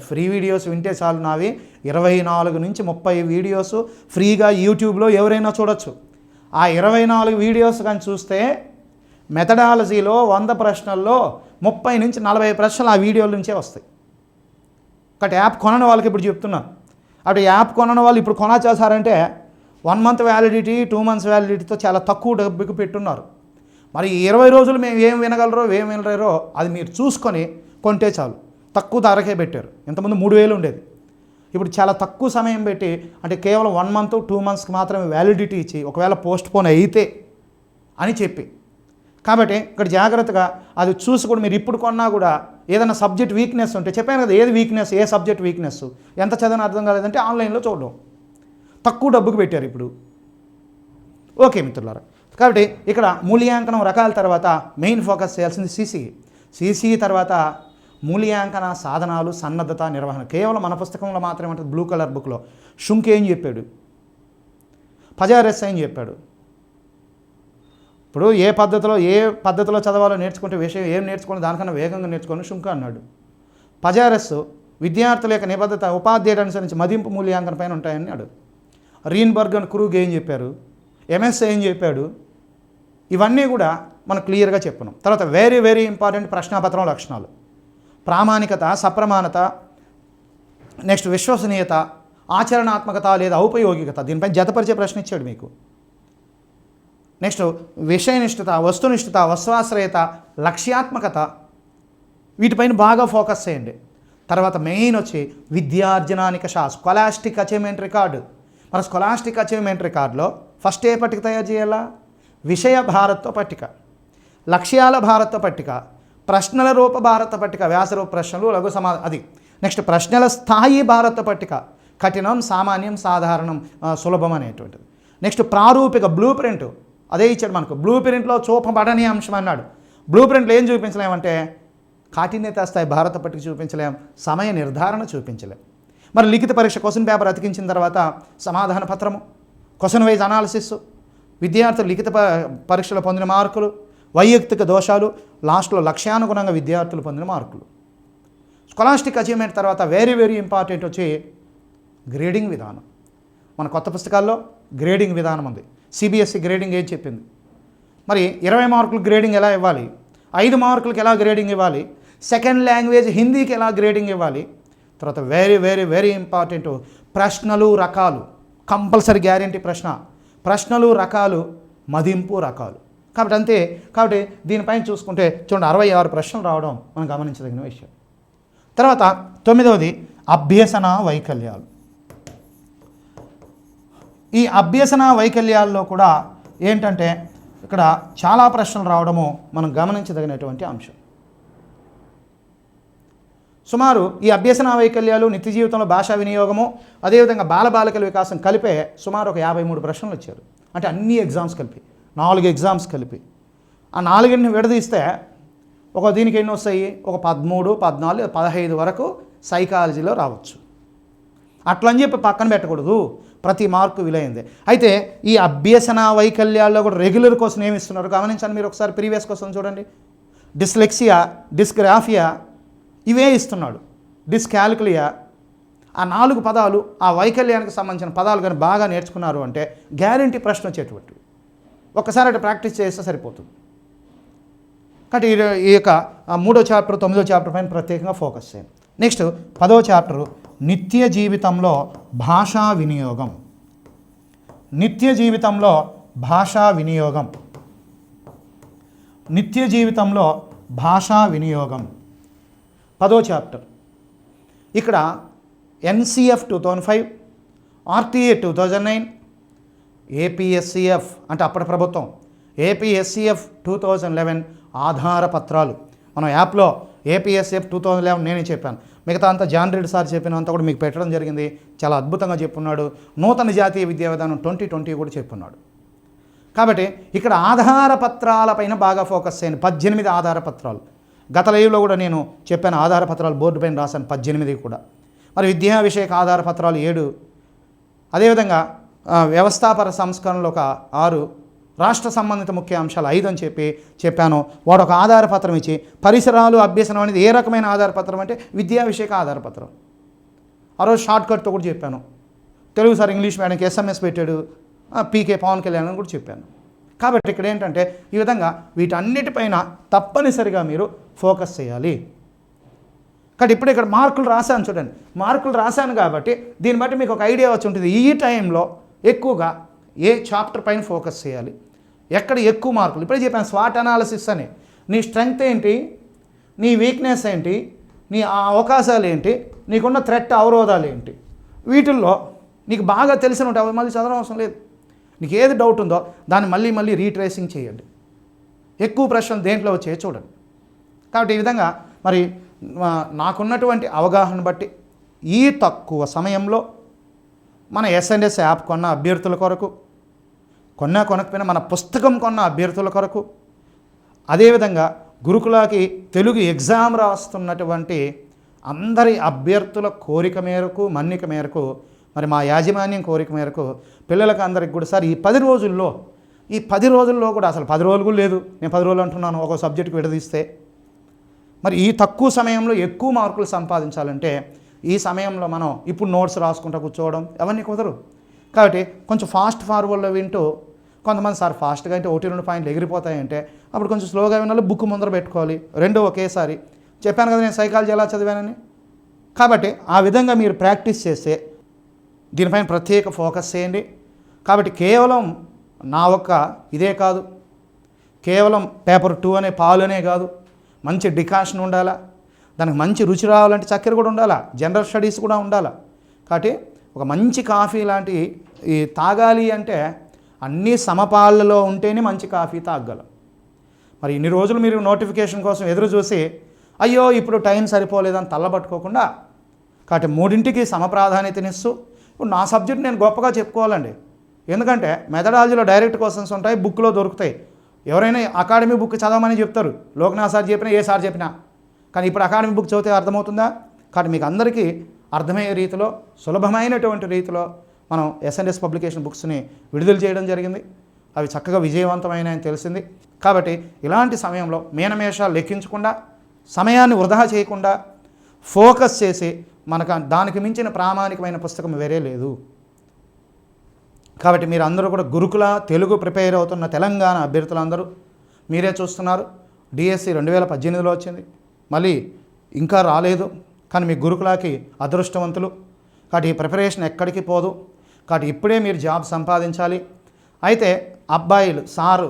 ఫ్రీ వీడియోస్ వింటే చాలు, నావి 24 నుంచి 30 వీడియోస్ ఫ్రీగా యూట్యూబ్లో ఎవరైనా చూడొచ్చు. ఆ 24 వీడియోస్ కానీ చూస్తే మెథడాలజీలో 100 ప్రశ్నల్లో 30 నుంచి 40 ప్రశ్నలు ఆ వీడియోల నుంచే వస్తాయి. ఒకటి యాప్ కొనని వాళ్ళకి ఇప్పుడు చెప్తున్నాను. అటు యాప్ కొనని వాళ్ళు ఇప్పుడు కొనా చేశారంటే 1 మంత్ వ్యాలిడిటీ 2 మంత్స్ వ్యాలిడిటీతో చాలా తక్కువ డబ్బుకి పెట్టున్నారు. మరి 20 రోజులు మేము ఏం వినగలరో ఏం వినలేరో అది మీరు చూసుకొని కొంటే చాలు. తక్కువ ధరకే పెట్టారు. ఇంతకుముందు 3000 ఉండేది, ఇప్పుడు చాలా తక్కువ సమయం పెట్టి, అంటే కేవలం 1 మంత్ 2 మంత్స్కి మాత్రమే వ్యాలిడిటీ ఇచ్చి ఒకవేళ పోస్ట్ పోన్ అయితే అని చెప్పి, కాబట్టి ఇక్కడ జాగ్రత్తగా అది చూసి కూడా మీరు ఇప్పుడు కొన్నా కూడా ఏదైనా సబ్జెక్ట్ వీక్నెస్ ఉంటే, చెప్పాను కదా ఏది వీక్నెస్, ఏ సబ్జెక్ట్ వీక్నెస్, ఎంత చదివిన అర్థం కాలేదంటే ఆన్లైన్లో చూడడం, తక్కువ డబ్బుకు పెట్టారు ఇప్పుడు. ఓకే మిత్రులారా, కాబట్టి ఇక్కడ మూల్యాంకనం రకాల తర్వాత మెయిన్ ఫోకస్ చేయాల్సింది సీసీ తర్వాత మూల్యాంకన సాధనాలు, సన్నద్ధత, నిర్వహణ. కేవలం మన పుస్తకంలో మాత్రమే ఉంటుంది. బ్లూ కలర్ బుక్లో షుంక్ ఏం చెప్పాడు, పజారెస్ ఏం చెప్పాడు. ఇప్పుడు ఏ పద్ధతిలో చదవాలో నేర్చుకుంటే విషయం ఏం నేర్చుకోండి దానికన్నా వేగంగా నేర్చుకొని షుంక్ అన్నాడు. పజారెస్ విద్యార్థుల యొక్క నిబద్ధత ఉపాధ్యాయుడు అనుసరించి మదింపు మూల్యాంకన పైన ఉంటాయన్నాడు. రీన్బర్గ్ అండ్ క్రూగ్ ఏం చెప్పారు, ఎంఎస్ ఏం చెప్పాడు, ఇవన్నీ కూడా మనం క్లియర్గా చెప్పున్నాం. తర్వాత వెరీ వెరీ ఇంపార్టెంట్ ప్రశ్నాపత్రం లక్షణాలు, ప్రామాణికత, సప్రమాణత, నెక్స్ట్ విశ్వసనీయత, ఆచరణాత్మకత లేదా ఔపయోగికత, దీనిపై జతపరిచే ప్రశ్న ఇచ్చాడు మీకు. నెక్స్ట్ విషయనిష్ఠత, వస్తునిష్ఠత, వస్వాశ్రయత, లక్ష్యాత్మకత, వీటిపైన బాగా ఫోకస్ చేయండి. తర్వాత మెయిన్ వచ్చి విద్యార్జనానిక స్కాలాస్టిక్ అచీవ్మెంట్ రికార్డు. మన స్కాలాస్టిక్ అచీవ్మెంట్ రికార్డులో ఫస్ట్ ఏ పట్టిక తయారు చేయాలా, విషయ భారత్వ పట్టిక, లక్ష్యాల భారత్వ పట్టిక, ప్రశ్నల రూప భారత పట్టిక, వ్యాసరూప ప్రశ్నలు, లఘు అది. నెక్స్ట్ ప్రశ్నల స్థాయి భారత పట్టిక, కఠినం, సామాన్యం, సాధారణం, సులభం అనేటువంటిది. నెక్స్ట్ ప్రారూపిక బ్లూ ప్రింట్, అదే ఇచ్చాడు మనకు. బ్లూ ప్రింట్లో చూపబడని అంశం అన్నాడు. బ్లూ ప్రింట్లో ఏం చూపించలేమంటే కాఠిన్యత స్థాయి భారత పట్టిక చూపించలేం, సమయ నిర్ధారణ చూపించలేం. మరి లిఖిత పరీక్ష క్వశ్చన్ పేపర్ అతికించిన తర్వాత సమాధాన పత్రము, క్వశ్చన్ వైజ్ అనాలిసిస్, విద్యార్థులు లిఖిత పరీక్షలో పొందిన మార్కులు, వైయక్తిక దోషాలు, లాస్ట్లో లక్ష్యానుగుణంగా విద్యార్థులు పొందిన మార్కులు. స్కాలాస్టిక్ అచీవ్మెంట్ తర్వాత వెరీ వెరీ ఇంపార్టెంట్ వచ్చి గ్రేడింగ్ విధానం. మన కొత్త పుస్తకాల్లో గ్రేడింగ్ విధానం ఉంది. సిబిఎస్ఈ గ్రేడింగ్ ఏం చెప్పింది, మరి 20 మార్కులు గ్రేడింగ్ ఎలా ఇవ్వాలి, 5 మార్కులకి ఎలా గ్రేడింగ్ ఇవ్వాలి, సెకండ్ లాంగ్వేజ్ హిందీకి ఎలా గ్రేడింగ్ ఇవ్వాలి. తర్వాత వెరీ వెరీ వెరీ ఇంపార్టెంట్ ప్రశ్నలు రకాలు, కంపల్సరీ గ్యారెంటీ ప్రశ్నలు రకాలు, మదింపు రకాలు. కాబట్టి అంతే. కాబట్టి దీనిపైన చూసుకుంటే చూడండి 66 ప్రశ్నలు రావడం మనం గమనించదగిన విషయం. తర్వాత 9వది అభ్యసన వైకల్యాలు. ఈ అభ్యసన వైకల్యాల్లో కూడా ఏంటంటే ఇక్కడ చాలా ప్రశ్నలు రావడము మనం గమనించదగినటువంటి అంశం. సుమారు ఈ అభ్యసన వైకల్యాలు, నిత్య జీవితంలో భాషా వినియోగము, అదేవిధంగా బాలబాలికల వికాసం కలిపే సుమారు ఒక 53 ప్రశ్నలు వచ్చారు. అంటే అన్ని ఎగ్జామ్స్ కలిపి 4 ఎగ్జామ్స్ కలిపి. ఆ 4ని విడదీస్తే ఒక దీనికి ఎన్ని వస్తాయి, ఒక 13, 14, 15 వరకు సైకాలజీలో రావచ్చు. అట్లని చెప్పి పక్కన పెట్టకూడదు, ప్రతి మార్కు విలువైందే. అయితే ఈ అభ్యసన వైకల్యాల్లో కూడా రెగ్యులర్ క్వశ్చన్ ఏమి ఇస్తున్నారు గమనించండి. మీరు ఒకసారి ప్రీవియస్ క్వశ్చన్ చూడండి. డిస్లెక్సియా, డిస్గ్రాఫియా ఇవే ఇస్తున్నాడు. డిస్కాల్కులియా, ఆ 4 పదాలు ఆ వైకల్యానికి సంబంధించిన పదాలు కానీ బాగా నేర్చుకున్నారు అంటే గ్యారంటీ ప్రశ్న వచ్చేటువంటివి. ఒక్కసారి అటు ప్రాక్టీస్ చేస్తే సరిపోతుంది. కాబట్టి ఈ యొక్క 3వ చాప్టర్ 9వ చాప్టర్ పైన ప్రత్యేకంగా ఫోకస్ చేయండి. నెక్స్ట్ 10వ చాప్టరు నిత్య జీవితంలో భాషా వినియోగం. నిత్య జీవితంలో భాషా వినియోగం, నిత్య జీవితంలో భాషా వినియోగం 10వ చాప్టర్. ఇక్కడ ఎన్సిఎఫ్ 2005, ఆర్టీఏ 2009, ఏపీఎస్సిఎఫ్ అంటే అప్పటి ప్రభుత్వం, ఏపీఎస్సిఎఫ్ 2011 ఆధార పత్రాలు. మనం యాప్లో ఏపీఎస్సిఎఫ్ 2011 నేనే చెప్పాను, మిగతా అంతా జాన్ రెడ్డి సార్ చెప్పినంత కూడా మీకు పెట్టడం జరిగింది. చాలా అద్భుతంగా చెప్పున్నాడు. నూతన జాతీయ విద్యా విధానం 2020 కూడా చెప్పున్నాడు. కాబట్టి ఇక్కడ ఆధార పత్రాలపైన బాగా ఫోకస్ చేయండి. 18 ఆధార పత్రాలు. గత లైవ్లో కూడా నేను చెప్పాను, ఆధార పత్రాలు బోర్డు పైన రాశాను 18 కూడా. మరి విద్యా విషయక ఆధార పత్రాలు 7, అదేవిధంగా వ్యవస్థాపర సంస్కరణలు ఒక 6, రాష్ట్ర సంబంధిత ముఖ్య అంశాలు 5 అని చెప్పాను. వాడు ఒక ఆధారపత్రం ఇచ్చి పరిసరాలు అభ్యసనం అనేది ఏ రకమైన ఆధారపత్రం అంటే విద్యా విషయక ఆధారపత్రం. ఆ రోజు షార్ట్ కట్తో కూడా చెప్పాను. తెలుగు సార్ ఇంగ్లీష్ మీడియంకి SMS పెట్టాడు, పీకే పవన్ కళ్యాణ్ అని కూడా చెప్పాను. కాబట్టి ఇక్కడ ఏంటంటే ఈ విధంగా వీటన్నిటిపైన తప్పనిసరిగా మీరు ఫోకస్ చేయాలి. కాబట్టి ఇప్పుడు ఇక్కడ మార్కులు రాశాను చూడండి, మార్కులు రాశాను కాబట్టి దీన్ని బట్టి మీకు ఒక ఐడియా వచ్చి ఉంటుంది ఈ టైంలో ఎక్కువగా ఏ చాప్టర్ పైన ఫోకస్ చేయాలి, ఎక్కడ ఎక్కువ మార్కులు. ఇప్పుడే చెప్పాను స్వాట్ అనాలిసిస్ అని. నీ స్ట్రెంగ్త్ ఏంటి, నీ వీక్నెస్ ఏంటి, నీ అవకాశాలు ఏంటి, నీకున్న థ్రెట్ అవరోధాలు ఏంటి, వీటిల్లో నీకు బాగా తెలిసిన ఉంటే అవి మళ్ళీ చదవడం అవసరం లేదు. నీకు ఏది డౌట్ ఉందో దాన్ని మళ్ళీ రీట్రేసింగ్ చేయండి. ఎక్కువ ప్రశ్నలు దేంట్లో వచ్చాయో చూడండి. కాబట్టి ఈ విధంగా మరి నాకున్నటువంటి అవగాహన బట్టి ఈ తక్కువ సమయంలో మన S&S యాప్ కొన్న అభ్యర్థుల కొరకు, కొనకపోయినా మన పుస్తకం కొన్న అభ్యర్థుల కొరకు, అదేవిధంగా గురుకులాకి తెలుగు ఎగ్జామ్ రాస్తున్నటువంటి అందరి అభ్యర్థుల కోరిక మేరకు, మన్నిక మేరకు, మరి మా యాజమాన్యం కోరిక మేరకు పిల్లలకు అందరికి కూడా సార్ ఈ 10 రోజుల్లో కూడా అసలు 10 రోజులు కూడా లేదు, నేను 10 రోజులు అంటున్నాను ఒక సబ్జెక్టుకి విడదీస్తే. మరి ఈ తక్కువ సమయంలో ఎక్కువ మార్కులు సంపాదించాలంటే ఈ సమయంలో మనం ఇప్పుడు నోట్స్ రాసుకుంటూ కూర్చోవడం అవన్నీ కుదరు. కాబట్టి కొంచెం ఫాస్ట్ ఫార్వర్డ్లో వింటూ, కొంతమంది సార్ ఫాస్ట్గా అంటే 1-2 పాయింట్లు ఎగిరిపోతాయంటే అప్పుడు కొంచెం స్లోగా వినాలి, బుక్ ముందర పెట్టుకోవాలి, 2 ఒకేసారి. చెప్పాను కదా నేను సైకాలజీ ఎలా చదివానని. కాబట్టి ఆ విధంగా మీరు ప్రాక్టీస్ చేస్తే దీనిపైన ప్రత్యేక ఫోకస్ చేయండి. కాబట్టి కేవలం నా ఒక్క ఇదే కాదు, కేవలం పేపర్ 2 అనే పాలునే కాదు, మంచి డికాషన్ ఉండాలా, దానికి మంచి రుచి రావాలంటే చక్కెర కూడా ఉండాలా, జనరల్ స్టడీస్ కూడా ఉండాలా. కాబట్టి ఒక మంచి కాఫీ లాంటి ఈ తాగాలి అంటే అన్నీ సమపాళ్ళలో ఉంటేనే మంచి కాఫీ తాగలం. మరి ఇన్ని రోజులు మీరు నోటిఫికేషన్ కోసం ఎదురు చూసి అయ్యో ఇప్పుడు టైం సరిపోలేదని తల్లబట్టుకోకుండా, కాబట్టి 3ంటికి సమప్రాధాన్యతనిస్తూ ఇప్పుడు నా సబ్జెక్ట్ నేను గొప్పగా చెప్పుకోవాలండి. ఎందుకంటే మెథడాలజీలో డైరెక్ట్ క్వశ్చన్స్ ఉంటాయి, బుక్లో దొరుకుతాయి. ఎవరైనా అకాడమీ బుక్ చదవమని చెప్తారు, లోకనాథ్ సార్ చెప్పినా ఏ సార్ చెప్పినా. కానీ ఇప్పుడు అకాడమీ బుక్ చదివితే అర్థమవుతుందా? కాబట్టి మీకు అందరికీ అర్థమయ్యే రీతిలో, సులభమైనటువంటి రీతిలో మనం S&S పబ్లికేషన్ బుక్స్ని విడుదల చేయడం జరిగింది. అవి చక్కగా విజయవంతమైనని తెలిసింది. కాబట్టి ఇలాంటి సమయంలో మీనమేషాలు లెక్కించకుండా, సమయాన్ని వృధా చేయకుండా ఫోకస్ చేసి, మనకు దానికి మించిన ప్రామాణికమైన పుస్తకం వేరే లేదు. కాబట్టి మీరు అందరూ కూడా గురుకుల తెలుగు ప్రిపేర్ అవుతున్న తెలంగాణ అభ్యర్థులందరూ మీరే చూస్తున్నారు. DSC 2018లో వచ్చింది, మళ్ళీ ఇంకా రాలేదు. కానీ మీ గురుకులాకి అదృష్టవంతులు. కాబట్టి ఈ ప్రిపరేషన్ ఎక్కడికి పోదు. కాబట్టి ఇప్పుడే మీరు జాబ్ సంపాదించాలి. అయితే అబ్బాయిలు సారు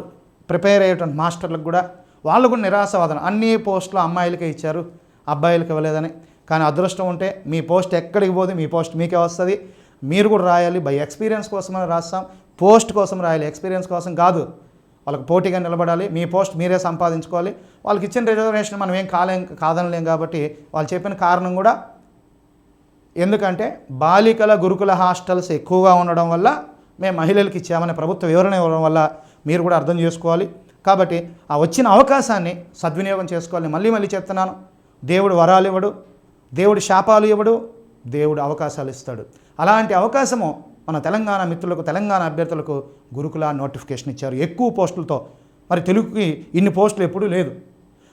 ప్రిపేర్ అయ్యేటువంటి మాస్టర్లకు కూడా వాళ్ళు కూడా నిరాశవాదన, అన్ని పోస్టులు అమ్మాయిలకే ఇచ్చారు, అబ్బాయిలకి ఇవ్వలేదని. కానీ అదృష్టం ఉంటే మీ పోస్ట్ ఎక్కడికి పోదు, మీ పోస్ట్ మీకే వస్తుంది. మీరు కూడా రాయాలి. బై ఎక్స్పీరియన్స్ కోసమని రాస్తాం, పోస్ట్ కోసం రాయాలి, ఎక్స్పీరియన్స్ కోసం కాదు. వాళ్ళకి పోటీగా నిలబడాలి, మీ పోస్ట్ మీరే సంపాదించుకోవాలి. వాళ్ళకి ఇచ్చిన రిజర్వేషన్ మనం ఏం కాదనలేం. కాబట్టి వాళ్ళు చెప్పిన కారణం కూడా ఎందుకంటే బాలికల గురుకుల హాస్టల్స్ ఎక్కువగా ఉండడం వల్ల మేము మహిళలకు ఇచ్చామనే ప్రభుత్వ వివరణ ఇవ్వడం వల్ల మీరు కూడా అర్థం చేసుకోవాలి. కాబట్టి ఆ వచ్చిన అవకాశాన్ని సద్వినియోగం చేసుకోవాలి. మళ్ళీ చెప్తున్నాను, దేవుడు వరాలు ఇవ్వడు, దేవుడు శాపాలు ఇవ్వడు, దేవుడు అవకాశాలు ఇస్తాడు. అలాంటి అవకాశము మన తెలంగాణ మిత్రులకు, తెలంగాణ అభ్యర్థులకు గురుకుల నోటిఫికేషన్ ఇచ్చారు ఎక్కువ పోస్టులతో. మరి తెలుగుకి ఇన్ని పోస్టులు ఎప్పుడూ లేదు.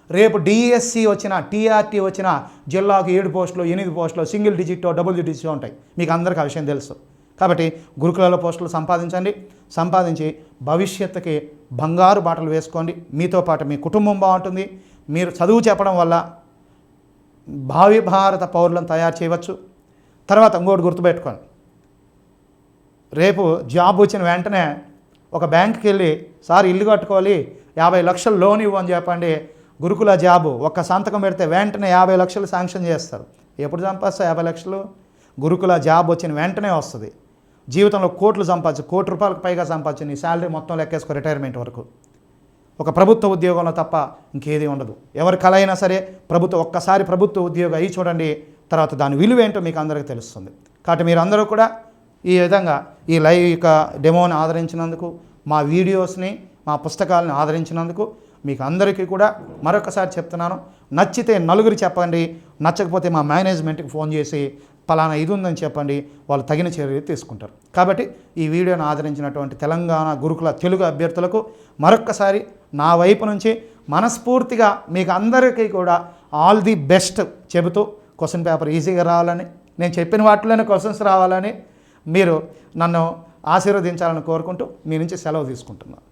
రేపు DSC వచ్చిన, TRT వచ్చిన జిల్లాకు 7 పోస్టులు, 8 పోస్టులు, సింగిల్ డిజిటో డబుల్ డిజిటో ఉంటాయి. మీకు అందరికీ ఆ విషయం తెలుసు. కాబట్టి గురుకులలో పోస్టులు సంపాదించి భవిష్యత్తుకి బంగారు బాటలు వేసుకోండి. మీతో పాటు మీ కుటుంబం బాగుంటుంది. మీరు చదువు చెప్పడం వల్ల భావి భారత పౌరులను తయారు చేయవచ్చు. తర్వాత ఇంకోటి గుర్తుపెట్టుకోండి, రేపు జాబ్ వచ్చిన వెంటనే ఒక బ్యాంక్కి వెళ్ళి సార్ ఇల్లు కట్టుకోవాలి 50 లక్షలు లోన్ ఇవ్వని చెప్పండి. గురుకుల జాబు ఒక్క సంతకం పెడితే వెంటనే 50 లక్షలు శాంక్షన్ చేస్తారు. ఎప్పుడు సంపాదిస్తా 50 లక్షలు? గురుకుల జాబ్ వచ్చిన వెంటనే వస్తుంది. జీవితంలో కోట్లు సంపాదించు, ₹1 కోటి పైగా సంపాదించు, నీ శాలరీ మొత్తం లెక్కేసుకో రిటైర్మెంట్ వరకు. ఒక ప్రభుత్వ ఉద్యోగంలో తప్ప ఇంకేది ఉండదు. ఎవరి కల అయినా సరే ఒక్కసారి ప్రభుత్వ ఉద్యోగం అయ్యి చూడండి, తర్వాత దాని విలువ ఏంటో మీకు అందరికీ తెలుస్తుంది. కాబట్టి మీరు అందరూ కూడా ఈ విధంగా ఈ లైవ్ డెమోని ఆదరించినందుకు, మా వీడియోస్ని, మా పుస్తకాలను ఆదరించినందుకు మీకు అందరికీ కూడా మరొకసారి చెప్తున్నాను, నచ్చితే నలుగురు చెప్పండి, నచ్చకపోతే మా మేనేజ్మెంట్కి ఫోన్ చేసి పలానా ఇది ఉందని చెప్పండి, వాళ్ళు తగిన చర్యలు తీసుకుంటారు. కాబట్టి ఈ వీడియోను ఆదరించినటువంటి తెలంగాణ గురుకుల తెలుగు అభ్యర్థులకు మరొక్కసారి నా వైపు నుంచి మనస్ఫూర్తిగా మీకు అందరికీ కూడా ఆల్ ది బెస్ట్ చెబుతూ క్వశ్చన్ పేపర్ ఈజీగా రావాలని, నేను చెప్పిన వాటిలోనే క్వశ్చన్స్ రావాలని మీరు నన్ను ఆశీర్వదించాలని కోరుకుంటూ మీ నుంచి సెలవు తీసుకుంటున్నాను.